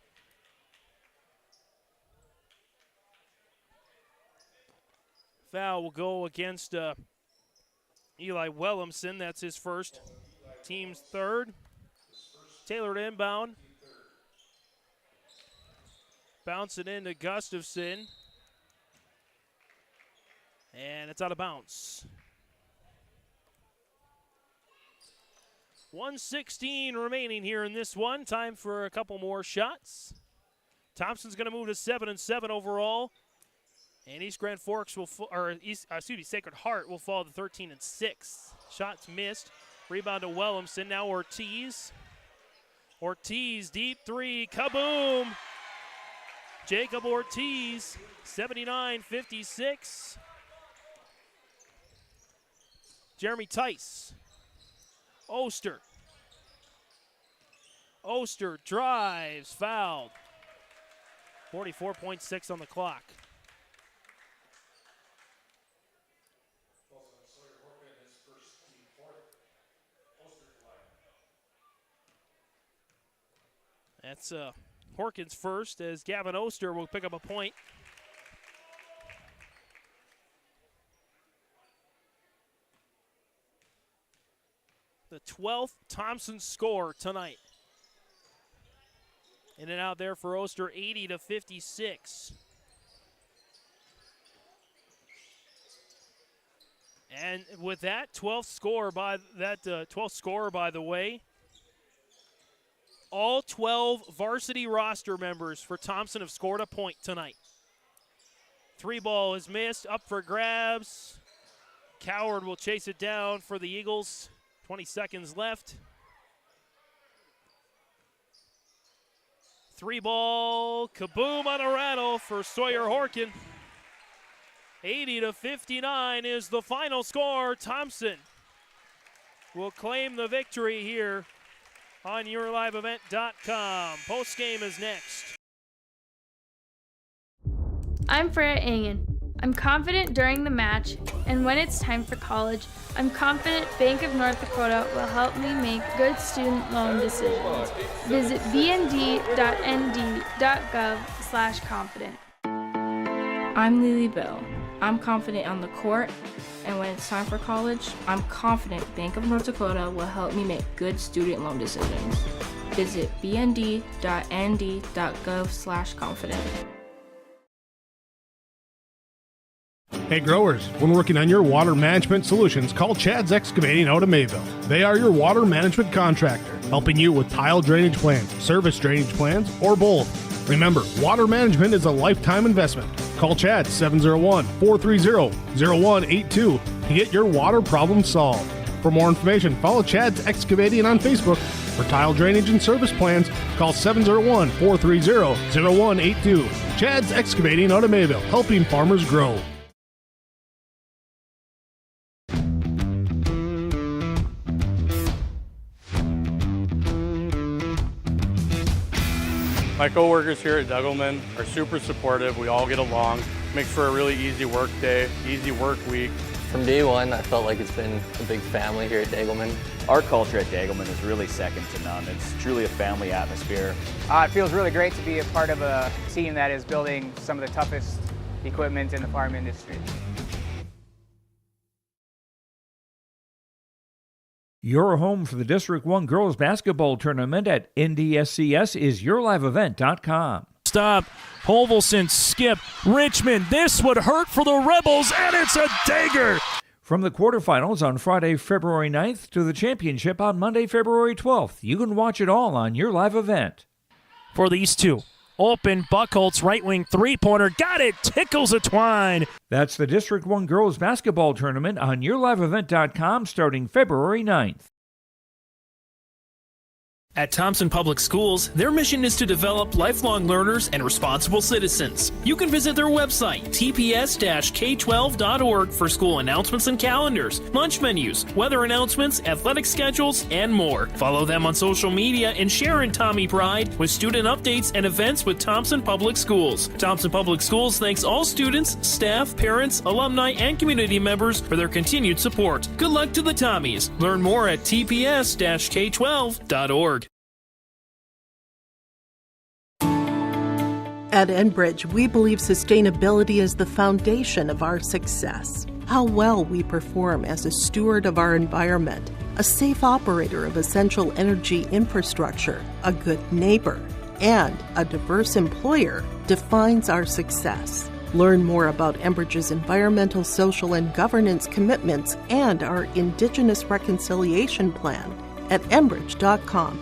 Foul will go against Eli Williamson. That's his first. Team's third. Taylor to inbound. Bounce it into Gustafson. And it's out of bounds. 1:16 remaining here in this one. Time for a couple more shots. Thompson's going to move to 7-7 overall. And East Grand Forks will, Sacred Heart will fall to 13-6. Shots missed. Rebound to Williamson. Now Ortiz. Ortiz, deep three. Kaboom! Jacob Ortiz, 79-56. Jeremy Tice. Oster drives, fouled. 44.6 on the clock. That's Horkins first, as Gavin Oster will pick up a point. The 12th Thompson score tonight. In and out there for Oster, 80-56. And with that 12th score by the way, all 12 varsity roster members for Thompson have scored a point tonight. 3 ball is missed, up for grabs. Coward will chase it down for the Eagles. 20 seconds left. 3 ball, kaboom on a rattle for Sawyer Horkin. 80-59 is the final score. Thompson will claim the victory here on YourLiveEvent.com. Post game is next. I'm Freya Engen. I'm confident during the match, and when it's time for college, I'm confident Bank of North Dakota will help me make good student loan decisions. Visit bnd.nd.gov/confident. I'm Lily Bell. I'm confident on the court, and when it's time for college, I'm confident Bank of North Dakota will help me make good student loan decisions. Visit bnd.nd.gov/confident. Hey growers, when working on your water management solutions, call Chad's Excavating out of Mayville. They are your water management contractor, helping you with tile drainage plans, service drainage plans, or both. Remember, water management is a lifetime investment. Call Chad 701-430-0182 to get your water problem solved. For more information, follow Chad's Excavating on Facebook. For tile drainage and service plans, call 701-430-0182. Chad's Excavating out of Mayville, helping farmers grow. My coworkers here at Degelman are super supportive. We all get along. Makes for a really easy work day, easy work week. From day one, I felt like it's been a big family here at Degelman. Our culture at Degelman is really second to none. It's truly a family atmosphere. It feels really great to be a part of a team that is building some of the toughest equipment in the farm industry. Your home for the District 1 Girls Basketball Tournament at NDSCS is YourLiveEvent.com. Stop. Holvelson, skip. Richmond, this would hurt for the Rebels, and it's a dagger. From the quarterfinals on Friday, February 9th to the championship on Monday, February 12th. You can watch it all on Your Live Event. For these two. Open, Buckholtz, right wing three-pointer. Got it. Tickles a twine. That's the District 1 Girls Basketball Tournament on YourLiveEvent.com starting February 9th. At Thompson Public Schools, their mission is to develop lifelong learners and responsible citizens. You can visit their website, tps-k12.org, for school announcements and calendars, lunch menus, weather announcements, athletic schedules, and more. Follow them on social media and share in Tommy Pride with student updates and events with Thompson Public Schools. Thompson Public Schools thanks all students, staff, parents, alumni, and community members for their continued support. Good luck to the Tommies. Learn more at tps-k12.org. At Enbridge, we believe sustainability is the foundation of our success. How well we perform as a steward of our environment, a safe operator of essential energy infrastructure, a good neighbor, and a diverse employer defines our success. Learn more about Enbridge's environmental, social, and governance commitments and our Indigenous Reconciliation Plan at Enbridge.com.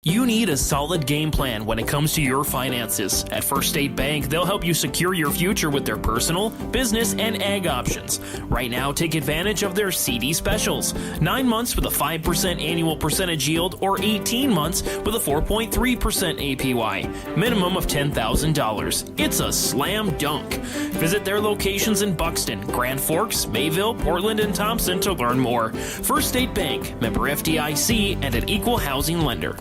You need a solid game plan when it comes to your finances. At First State Bank, they'll help you secure your future with their personal, business, and ag options. Right now, take advantage of their CD specials. 9 months with a 5% annual percentage yield or 18 months with a 4.3% APY. Minimum of $10,000. It's a slam dunk. Visit their locations in Buxton, Grand Forks, Mayville, Portland, and Thompson to learn more. First State Bank, member FDIC, and an equal housing lender.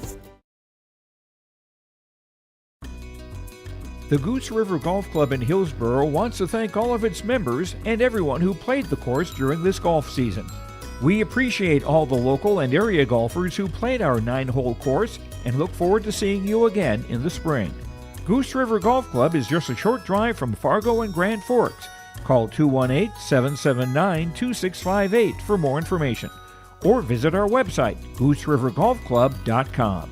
The Goose River Golf Club in Hillsborough wants to thank all of its members and everyone who played the course during this golf season. We appreciate all the local and area golfers who played our 9-hole course and look forward to seeing you again in the spring. Goose River Golf Club is just a short drive from Fargo and Grand Forks. Call 218-779-2658 for more information or visit our website, gooserivergolfclub.com.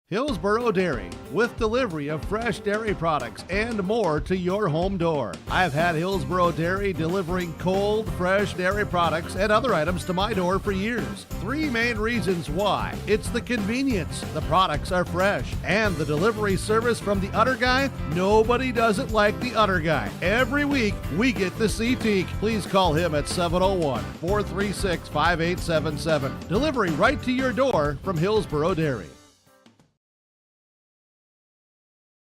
Hillsborough Dairy, with delivery of fresh dairy products and more to your home door. I've had Hillsborough Dairy delivering cold, fresh dairy products and other items to my door for years. 3 main reasons why. It's the convenience, the products are fresh, and the delivery service from the Udder Guy. Nobody does it like the Udder Guy. Every week, we get to see Teak. Please call him at 701-436-5877. Delivery right to your door from Hillsborough Dairy.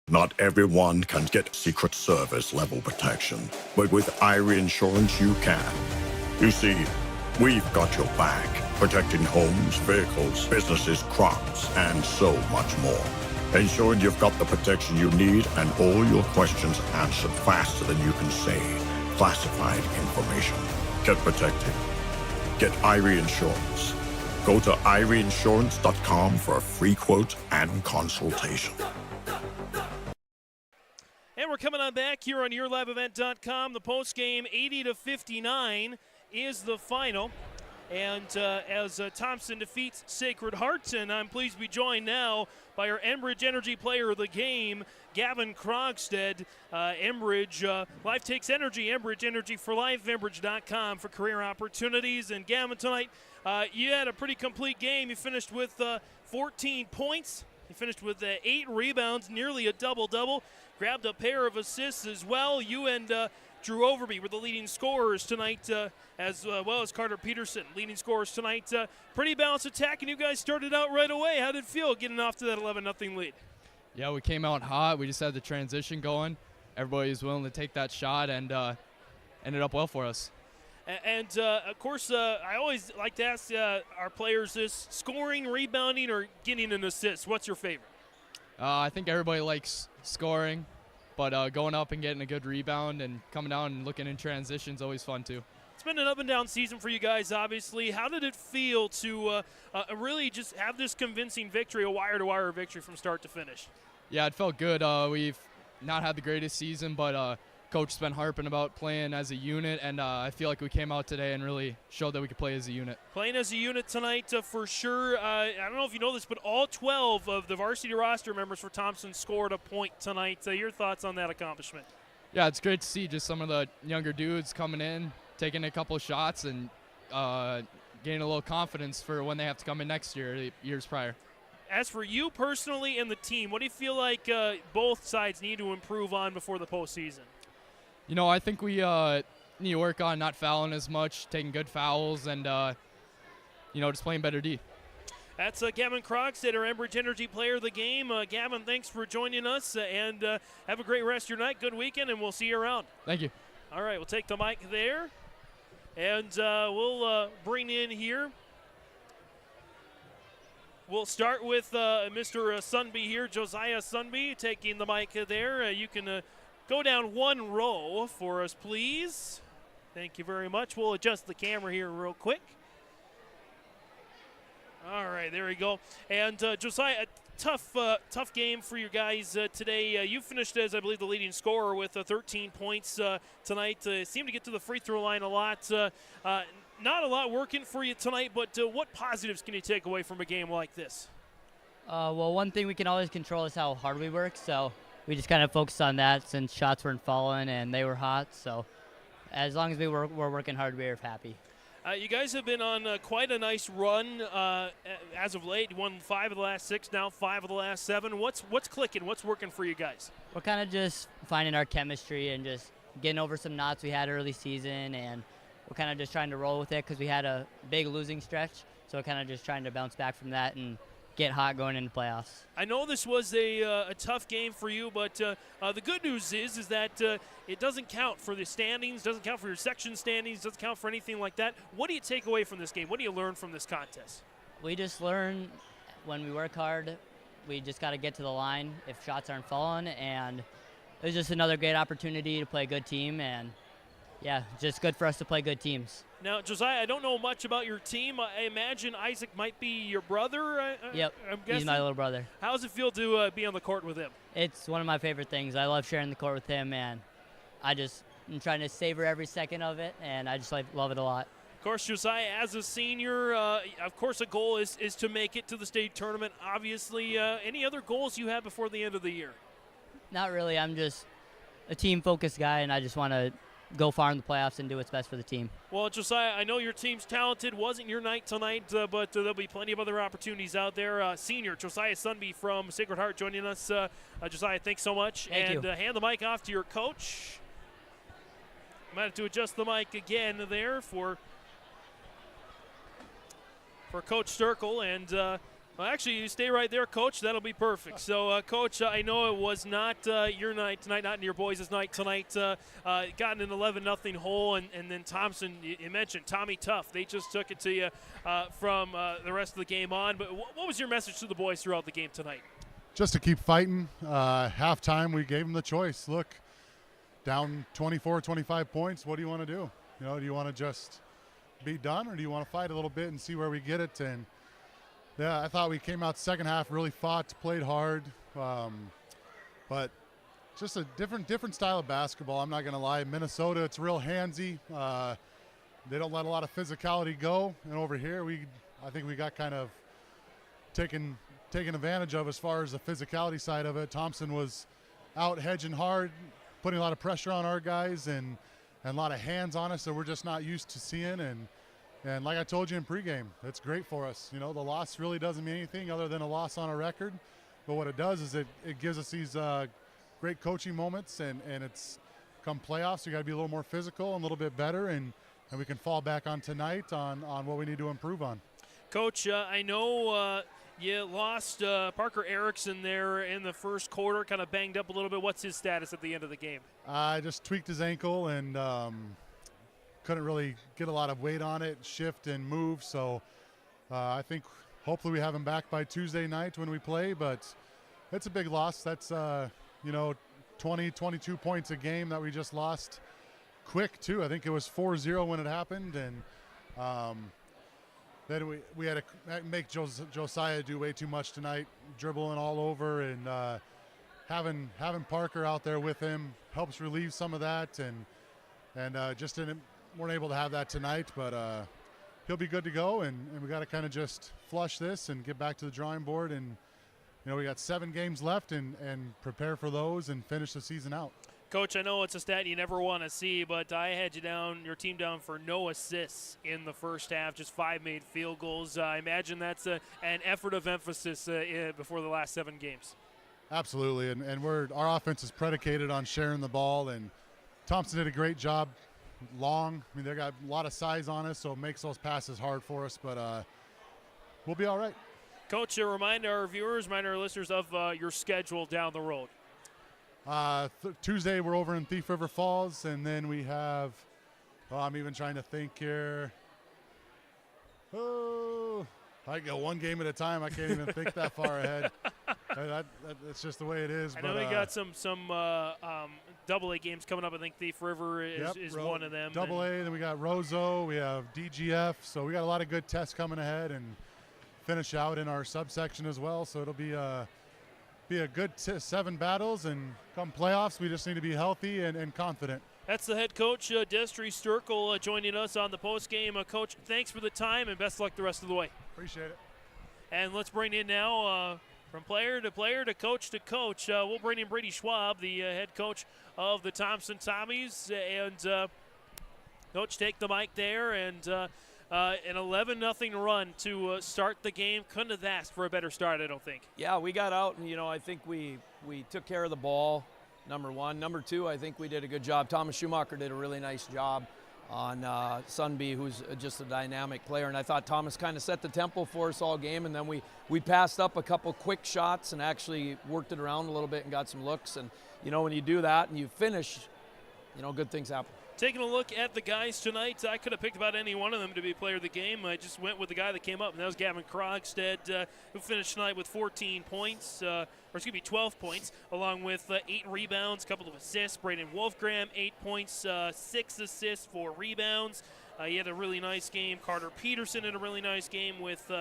Not everyone can get Secret Service level protection, but with Irie Insurance you can. You see, we've got your back, protecting homes, vehicles, businesses, crops, and so much more. Ensuring you've got the protection you need and all your questions answered faster than you can say classified information. Get protected. Get Irie Insurance. Go to IrieInsurance.com for a free quote and consultation. And we're coming on back here on YourLiveEvent.com. The postgame 80-59 is the final. And as Thompson defeats Sacred Heart, and I'm pleased to be joined now by our Enbridge Energy Player of the Game, Gavin Krogstad. Enbridge, life takes energy. Enbridge Energy for Life. Enbridge.com for career opportunities. And Gavin, tonight you had a pretty complete game. You finished with 14 points. You finished with 8 rebounds, nearly a double-double. Grabbed a pair of assists as well. You and Drew Overby were the leading scorers tonight, as well as Carter Peterson, leading scorers tonight. Pretty balanced attack, and you guys started out right away. How did it feel getting off to that 11-0 lead? Yeah, we came out hot. We just had the transition going. Everybody was willing to take that shot, and ended up well for us. And of course, I always like to ask our players this: scoring, rebounding, or getting an assist. What's your favorite? I think everybody likes scoring, but going up and getting a good rebound and coming down and looking in transition is always fun too. It's been an up-and-down season for you guys, obviously. How did it feel to really just have this convincing victory, a wire-to-wire victory from start to finish? Yeah, it felt good. We've not had the greatest season, but Coach's been harping about playing as a unit, and I feel like we came out today and really showed that we could play as a unit. Playing as a unit tonight for sure. I don't know if you know this, but all 12 of the varsity roster members for Thompson scored a point tonight. Your thoughts on that accomplishment? Yeah, it's great to see just some of the younger dudes coming in, taking a couple of shots, and gaining a little confidence for when they have to come in next year, the years prior. As for you personally and the team, what do you feel like both sides need to improve on before the postseason? You know, I think we need to work on not fouling as much, taking good fouls, and, just playing better D. That's Gavin Krogstad, our Enbridge Energy Player of the Game. Gavin, thanks for joining us, and have a great rest of your night. Good weekend, and we'll see you around. Thank you. All right, we'll take the mic there, and we'll bring in here. We'll start with Mr. Sunby here, Josiah Sunby, taking the mic there. You can go down one row for us, please. Thank you very much. We'll adjust the camera here real quick. All right, there we go. And Josiah, a tough game for you guys today. You finished as, I believe, the leading scorer with 13 points tonight. Seemed to get to the free throw line a lot. Not a lot working for you tonight, but what positives can you take away from a game like this? Well, one thing we can always control is how hard we work, so we just kind of focused on that since shots weren't falling and they were hot. So as long as we were working hard, we were happy. You guys have been on quite a nice run as of late. You won 5 of the last 6, now 5 of the last 7. What's clicking? What's working for you guys? We're kind of just finding our chemistry and just getting over some knots we had early season, and we're kind of just trying to roll with it because we had a big losing stretch. So we're kind of just trying to bounce back from that and get hot going into playoffs. I know this was a tough game for you, but the good news is that it doesn't count for the standings, doesn't count for your section standings, doesn't count for anything like that. What do you take away from this game? What do you learn from this contest? We just learn when we work hard, we just got to get to the line if shots aren't falling, and it was just another great opportunity to play a good team, and yeah, just good for us to play good teams. Now, Josiah, I don't know much about your team. I imagine Isaac might be your brother. Yep, I'm guessing. he's my little brother. How does it feel to be on the court with him? It's one of my favorite things. I love sharing the court with him, and I'm trying to savor every second of it, and I just love it a lot. Of course, Josiah, as a senior, of course, a goal is to make it to the state tournament. Obviously, any other goals you have before the end of the year? Not really. I'm just a team-focused guy, and I just want to go far in the playoffs and do what's best for the team. Well, Josiah, I know your team's talented. Wasn't your night tonight, but there'll be plenty of other opportunities out there. Senior Josiah Sunby from Sacred Heart joining us. Josiah, thanks so much. Thank you. Hand the mic off to your coach. I might have to adjust the mic again there for Coach Sturkle. And well, actually, you stay right there, Coach. That'll be perfect. So, Coach, I know it was not your night tonight, not your boys' night tonight. Got an 11-0 hole, and then Thompson, you mentioned Tommy Tough. They just took it to you from the rest of the game on. But what was your message to the boys throughout the game tonight? Just to keep fighting. Halftime, we gave them the choice. Look, down 24, 25 points. What do you want to do? You know, do you want to just be done, or do you want to fight a little bit and see where we get it? And yeah, I thought we came out second half, really fought, played hard, but just a different style of basketball. I'm not going to lie. Minnesota, it's real handsy. They don't let a lot of physicality go, and over here, I think we got kind of taken advantage of as far as the physicality side of it. Thompson was out hedging hard, putting a lot of pressure on our guys, and a lot of hands on us that we're just not used to seeing. And like I told you in pregame, it's great for us. You know, the loss really doesn't mean anything other than a loss on a record. But what it does is it gives us these great coaching moments, and it's come playoffs, you got to be a little more physical and a little bit better, and we can fall back on tonight on what we need to improve on. Coach, I know you lost Parker Erickson there in the first quarter, kind of banged up a little bit. What's his status at the end of the game? I just tweaked his ankle and couldn't really get a lot of weight on it, shift and move. So I think hopefully we have him back by Tuesday night when we play, but it's a big loss. That's, 20, 22 points a game that we just lost quick too. I think it was 4-0 when it happened. And then we had to make Josiah do way too much tonight, dribbling all over, and having Parker out there with him helps relieve some of that, and just weren't able to have that tonight, but he'll be good to go, and we got to kind of just flush this and get back to the drawing board, and we got 7 games left and prepare for those and finish the season out. Coach, I know it's a stat you never want to see, but I had your team down for no assists in the first half, just 5 made field goals. I imagine that's an effort of emphasis before the last 7 games. Absolutely, and our offense is predicated on sharing the ball, and Thompson did a great job. Long, I mean, they got a lot of size on us, so it makes those passes hard for us, but we'll be all right. Coach, remind our viewers, remind our listeners of your schedule down the road. Tuesday we're over in Thief River Falls, and then we have, I'm even trying to think here. Oh, I go one game at a time. I can't even think that far ahead. That's just the way it is. I know we got some AA games coming up. I think Thief River is one of them. AA, then we got Roseau, we have DGF, so we got a lot of good tests coming ahead, and finish out in our subsection as well. So it'll be a good 7 battles, and come playoffs, we just need to be healthy and confident. That's the head coach, Destry Sturkle, joining us on the postgame. Coach, thanks for the time, and best of luck the rest of the way. Appreciate it. And let's bring in now, from player to player to coach, we'll bring in Brady Schwab, the head coach of the Thompson Tommies. And, Coach, take the mic there. And An 11-0 run to start the game. Couldn't have asked for a better start, I don't think. Yeah, we got out, and, I think we took care of the ball, number one. Number two, I think we did a good job. Thomas Schumacher did a really nice job on Sunby, who's just a dynamic player. And I thought Thomas kind of set the tempo for us all game, and then we passed up a couple quick shots and actually worked it around a little bit and got some looks. And, when you do that and you finish, good things happen. Taking a look at the guys tonight, I could have picked about any one of them to be player of the game. I just went with the guy that came up, and that was Gavin Krogstad, who finished tonight with 14 points, 12 points, along with 8 rebounds, a couple of assists. Braden Wolfgram, 8 points, 6 assists, 4 rebounds. He had a really nice game. Carter Peterson had a really nice game with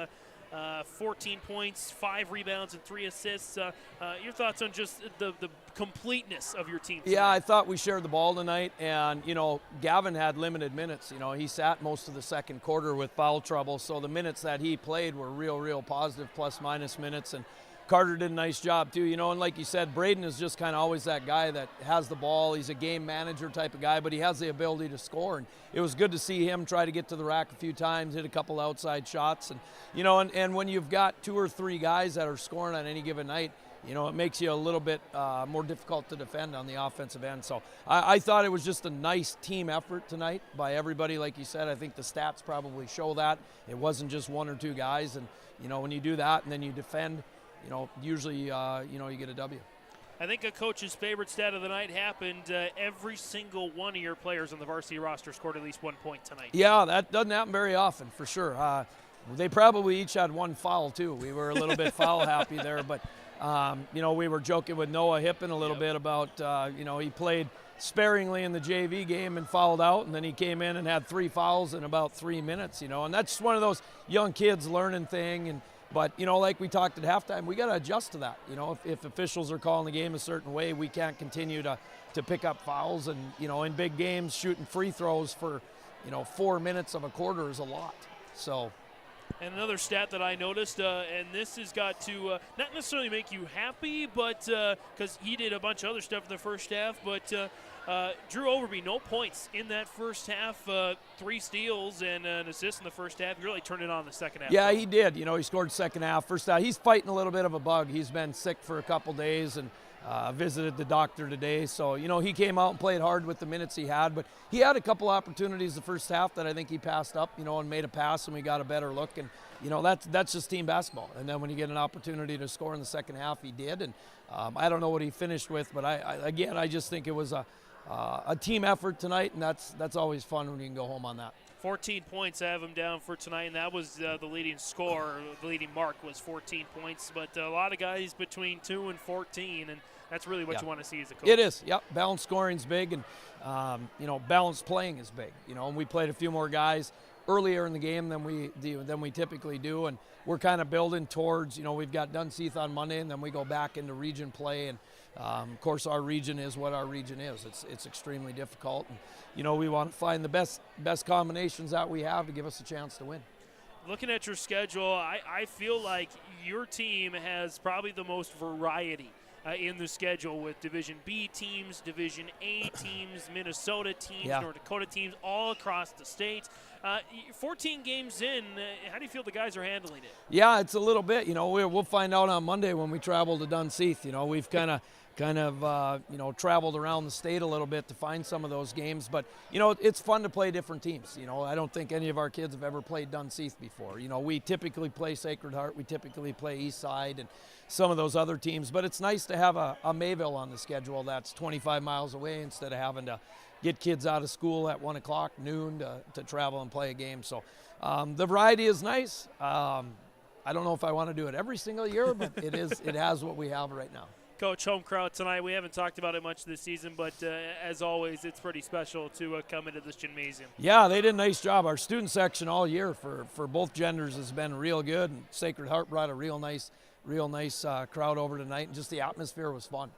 14 points, 5 rebounds, and 3 assists. Your thoughts on just the completeness of your team tonight? Yeah, I thought we shared the ball tonight, and, Gavin had limited minutes. He sat most of the second quarter with foul trouble, so the minutes that he played were real positive plus-minus minutes, and Carter did a nice job too, and like you said, Braden is just kind of always that guy that has the ball. He's a game manager type of guy, but he has the ability to score, and it was good to see him try to get to the rack a few times, hit a couple outside shots, and and when you've got 2 or 3 guys that are scoring on any given night, it makes you a little bit more difficult to defend on the offensive end. So I thought it was just a nice team effort tonight by everybody. Like you said, I think the stats probably show that. It wasn't just 1 or 2 guys, and when you do that and then you defend, usually, you get a W. I think a coach's favorite stat of the night happened. Every single one of your players on the varsity roster scored at least 1 point tonight. Yeah, that doesn't happen very often, for sure. They probably each had 1 foul, too. We were a little bit foul happy there, but, we were joking with Noah Hippen a little bit about, he played sparingly in the JV game and fouled out, and then he came in and had 3 fouls in about 3 minutes, and that's just one of those young kids learning thing. But, like we talked at halftime, we got to adjust to that. If officials are calling the game a certain way, we can't continue to pick up fouls. And, in big games, shooting free throws for, 4 minutes of a quarter is a lot. So. And another stat that I noticed, and this has got to not necessarily make you happy, but because he did a bunch of other stuff in the first half, but Drew Overby, no points in that first half, 3 steals and an assist in the first half. He really turned it on in the second half. Yeah, he did. He scored second half. First half, he's fighting a little bit of a bug. He's been sick for a couple days and visited the doctor today. So, he came out and played hard with the minutes he had. But he had a couple opportunities the first half that I think he passed up, and made a pass, and we got a better look. And, that's just team basketball. And then when you get an opportunity to score in the second half, he did. And I don't know what he finished with, but I just think it was a team effort tonight, and that's always fun when you can go home on that. 14 points, I have him down for tonight, and that was the leading score. The leading mark was 14 points, but a lot of guys between 2 and 14, and that's really what you want to see as a coach. It is, yep. Balanced scoring's big, and balanced playing is big. And we played a few more guys earlier in the game than we typically do, and we're kind of building towards. We've got Dunseith on Monday, and then we go back into region play, and of course our region is what our region is. It's extremely difficult, and we want to find the best combinations that we have to give us a chance to win. Looking at your schedule, I feel like your team has probably the most variety in the schedule, with Division B teams, Division A teams, Minnesota teams, North Dakota teams, all across the state. 14 games in, how do you feel the guys are handling it? Yeah, it's a little bit. We'll find out on Monday when we travel to Dunseith. We've kind of traveled around the state a little bit to find some of those games. But, it's fun to play different teams. I don't think any of our kids have ever played Dunseith before. We typically play Sacred Heart. We typically play Eastside and some of those other teams. But it's nice to have a Mayville on the schedule that's 25 miles away instead of having to get kids out of school at 1 o'clock, noon, to travel and play a game. So the variety is nice. I don't know if I want to do it every single year, but it has what we have right now. Coach, home crowd tonight. We haven't talked about it much this season, but as always, it's pretty special to come into this gymnasium. Yeah, they did a nice job. Our student section all year for both genders has been real good. And Sacred Heart brought a real nice crowd over tonight, and just the atmosphere was fun.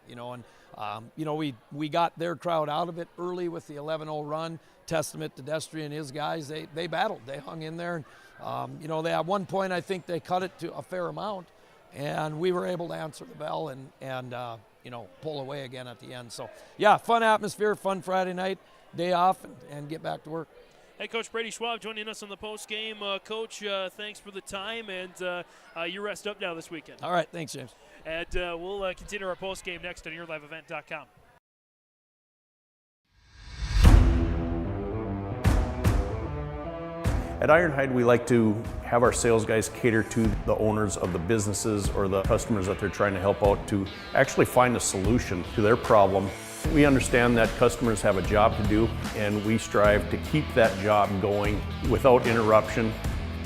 We got their crowd out of it early with the 11-0 run. Testament to Destry and his guys. They battled. They hung in there. And, they at one point I think they cut it to a fair amount. And we were able to answer the bell and pull away again at the end. So, yeah, fun atmosphere, fun Friday night, day off, and get back to work. Head coach Brady Schwab joining us on the post game. Coach, thanks for the time, and you rest up now this weekend. All right, thanks, James. And we'll continue our post game next on YourLiveEvent.com. At Ironhide, we like to have our sales guys cater to the owners of the businesses or the customers that they're trying to help out to actually find a solution to their problem. We understand that customers have a job to do, and we strive to keep that job going without interruption.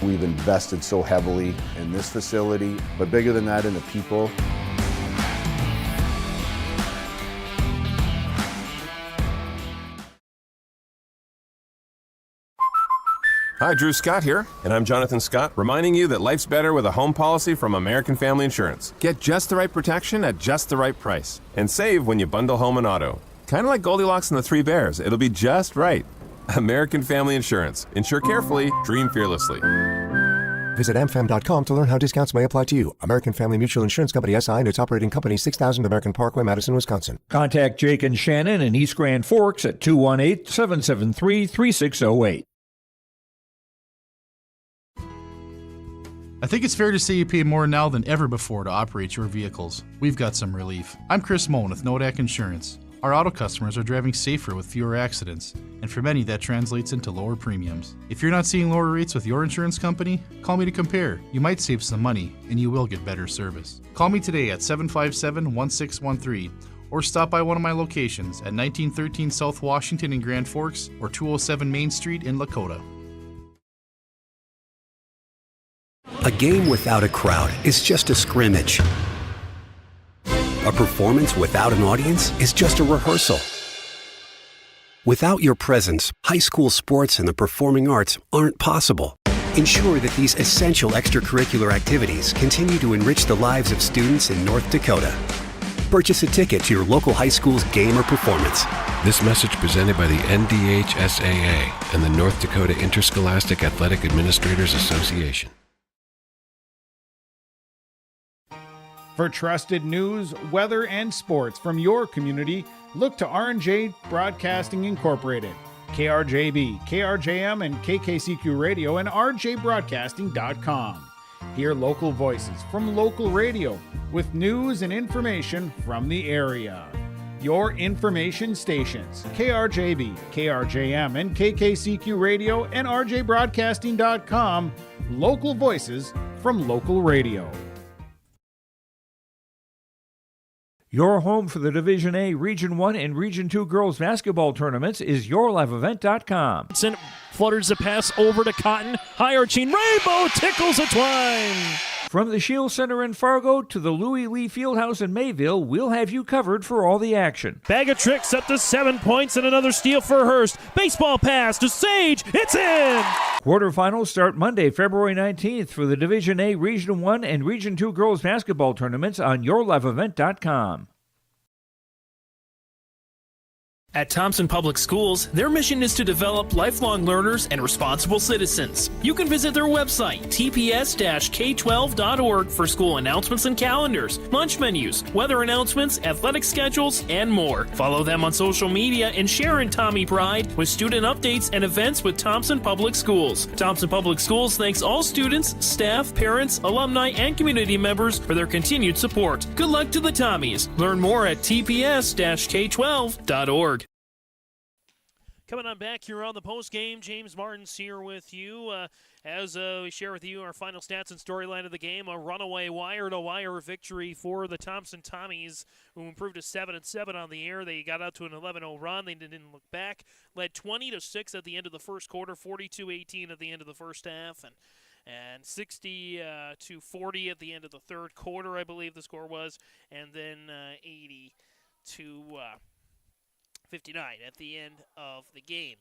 We've invested so heavily in this facility, but bigger than that, in the people. Hi, Drew Scott here, and I'm Jonathan Scott, reminding you that life's better with a home policy from American Family Insurance. Get just the right protection at just the right price. And save when you bundle home and auto. Kind of like Goldilocks and the Three Bears. It'll be just right. American Family Insurance. Insure carefully, dream fearlessly. Visit amfam.com to learn how discounts may apply to you. American Family Mutual Insurance Company, SI, and its operating company, 6000 American Parkway, Madison, Wisconsin. Contact Jake and Shannon in East Grand Forks at 218-773-3608. I think it's fair to say you pay more now than ever before to operate your vehicles. We've got some relief. I'm Chris Moen with Nodak Insurance. Our auto customers are driving safer with fewer accidents, and for many that translates into lower premiums. If you're not seeing lower rates with your insurance company, call me to compare. You might save some money, and you will get better service. Call me today at 757-1613, or stop by one of my locations at 1913 South Washington in Grand Forks or 207 Main Street in Lakota. A game without a crowd is just a scrimmage. A performance without an audience is just a rehearsal. Without your presence, high school sports and the performing arts aren't possible. Ensure that these essential extracurricular activities continue to enrich the lives of students in North Dakota. Purchase a ticket to your local high school's game or performance. This message presented by the NDHSAA and the North Dakota Interscholastic Athletic Administrators Association. For trusted news, weather, and sports from your community, look to R&J Broadcasting Incorporated, KRJB, KRJM, and KKCQ Radio, and rjbroadcasting.com. Hear local voices from local radio with news and information from the area. Your information stations, KRJB, KRJM, and KKCQ Radio, and rjbroadcasting.com. Local voices from local radio. Your home for the Division A, Region 1, and Region 2 girls basketball tournaments is YourLiveEvent.com. Flutters the pass over to Cotton. High arching rainbow tickles a twine. From the Shield Center in Fargo to the Louis Lee Fieldhouse in Mayville, we'll have you covered for all the action. Bag of tricks up to 7 points and another steal for Hurst. Baseball pass to Sage. It's in! Quarterfinals start Monday, February 19th for the Division A, Region 1, and Region 2 girls basketball tournaments on YourLiveEvent.com. At Thompson Public Schools, their mission is to develop lifelong learners and responsible citizens. You can visit their website, tps-k12.org, for school announcements and calendars, lunch menus, weather announcements, athletic schedules, and more. Follow them on social media and share in Tommy Pride with student updates and events with Thompson Public Schools. Thompson Public Schools thanks all students, staff, parents, alumni, and community members for their continued support. Good luck to the Tommies. Learn more at tps-k12.org. Coming on back here on the post game, James Martin's here with you as we share with you our final stats and storyline of the game. A runaway wire-to-wire victory for the Thompson Tommies, who improved to 7-7 on the air. They got out to an 11-0 run. They didn't look back. Led 20-6 at the end of the first quarter, 42-18 at the end of the first half, and 60-40 at the end of the third quarter, I believe the score was, and then 80-59 at the end of the game.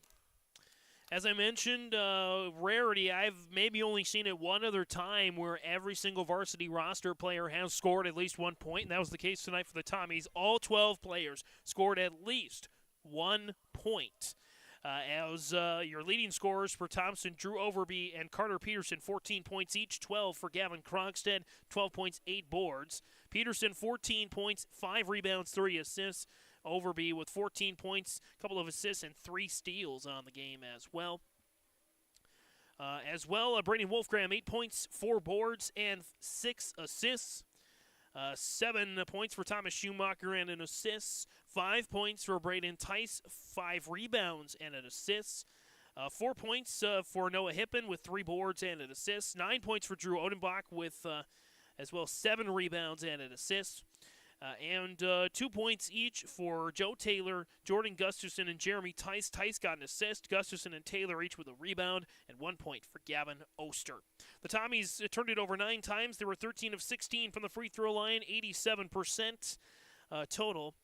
As I mentioned, rarity, I've maybe only seen it one other time where every single varsity roster player has scored at least 1 point, and that was the case tonight for the Tommies. All 12 players scored at least 1 point. As your leading scorers for Thompson, Drew Overby and Carter Peterson, 14 points each, 12 for Gavin Krogstad, 12 points, 8 boards. Peterson, 14 points, 5 rebounds, 3 assists. Overby with 14 points, a couple of assists, and 3 steals on the game as well. As well, Braden Wolfgram, 8 points, 4 boards, and 6 assists. 7 points for Thomas Schumacher and an assist. 5 points for Braden Tice, 5 rebounds and an assist. 4 points for Noah Hippen with 3 boards and an assist. 9 points for Drew Odenbach with as well 7 rebounds and an assist. And 2 points each for Joe Taylor, Jordan Gustafson, and Jeremy Tice. Tice got an assist. Gustafson and Taylor each with a rebound, and 1 point for Gavin Oster. The Tommies turned it over 9 times. They were 13 of 16 from the free throw line, 87% total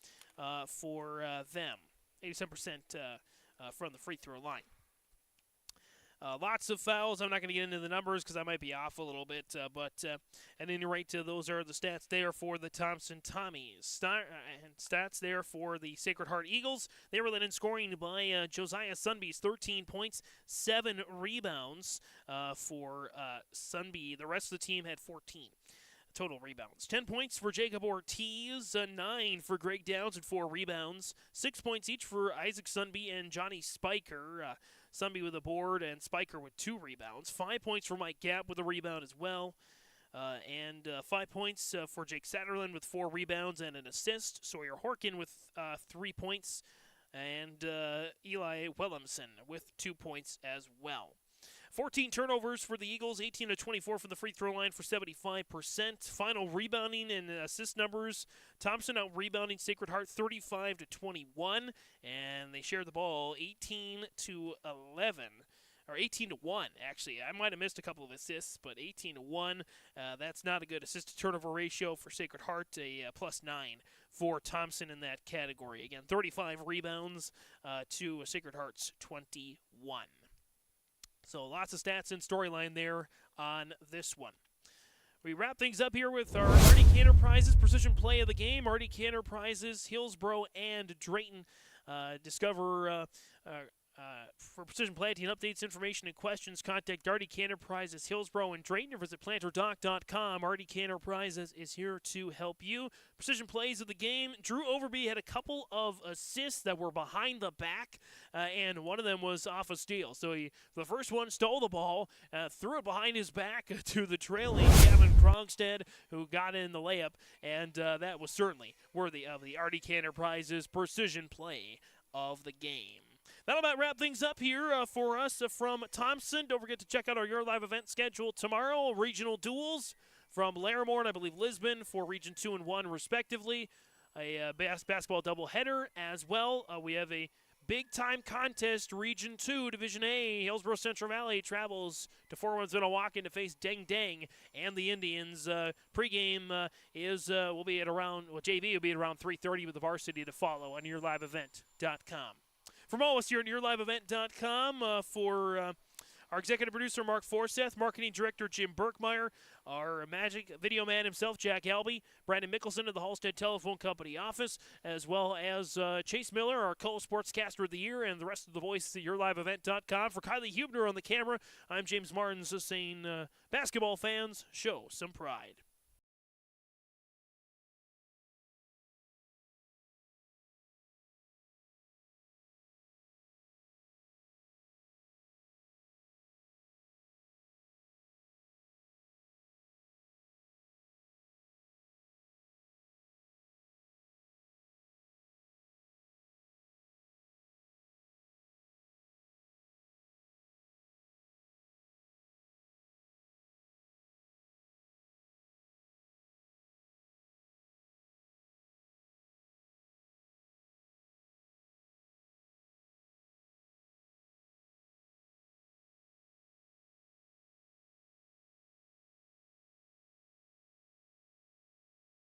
for them. 87% from the free throw line. Lots of fouls. I'm not going to get into the numbers because I might be off a little bit. But at any rate, those are the stats there for the Thompson Tommies. Stats there for the Sacred Heart Eagles. They were led in scoring by Josiah Sunbee's 13 points, 7 rebounds for Sunbee. The rest of the team had 14 total rebounds. 10 points for Jacob Ortiz, 9 for Greg Downs, and 4 rebounds. 6 points each for Isaac Sunbee and Johnny Spiker. Sunbee with a board and Spiker with 2 rebounds. 5 points for Mike Gapp with a rebound as well. And 5 points for Jake Satterlund with 4 rebounds and an assist. Sawyer Horkin with 3 points. And Eli Williamson with 2 points as well. 14 turnovers for the Eagles, 18 of 24 from the free throw line for 75%. Final rebounding and assist numbers, Thompson out-rebounding Sacred Heart 35 to 21, and they shared the ball 18 to 11. Or 18 to 1, actually. I might have missed a couple of assists, but 18 to 1. That's not a good assist-to-turnover ratio for Sacred Heart, a +9 for Thompson in that category. Again, 35 rebounds to Sacred Heart's 21. So lots of stats and storyline there on this one. We wrap things up here with our Arctic Enterprises Precision Play of the Game. Arctic Enterprises, Hillsboro, and Drayton. Discover for Precision Planting updates, information, and questions. Contact Arctic Enterprises, Hillsboro, and Drayton, or visit planterdoc.com. Arctic Enterprises is here to help you. Precision Plays of the Game. Drew Overby had a couple of assists that were behind the back, and one of them was off a steal. So the first one stole the ball, threw it behind his back to the trailing Gavin Krogstad, who got in the layup, and that was certainly worthy of the Arctic Enterprises Precision Play of the Game. That'll about wrap things up here for us from Thompson. Don't forget to check out our Your Live event schedule tomorrow. Regional duels from Larimore and I believe Lisbon for Region 2 and 1 respectively. A basketball doubleheader as well. We have a big-time contest, Region 2, Division A. Hillsboro Central Valley travels to Fort Wayne to face Deng Deng and the Indians. Pregame will be at around, JV will be at around 3:30 with the varsity to follow on YourLiveEvent.com. From all of us here at YourLiveEvent.com, for our executive producer, Mark Forseth, marketing director, Jim Burkmeyer, our magic video man himself, Jack Albee, Brandon Mickelson of the Halstead Telephone Company office, as well as Chase Miller, our co-sportscaster of the year, and the rest of the voice at YourLiveEvent.com. For Kylie Hubner on the camera, I'm James Martins saying, basketball fans, show some pride.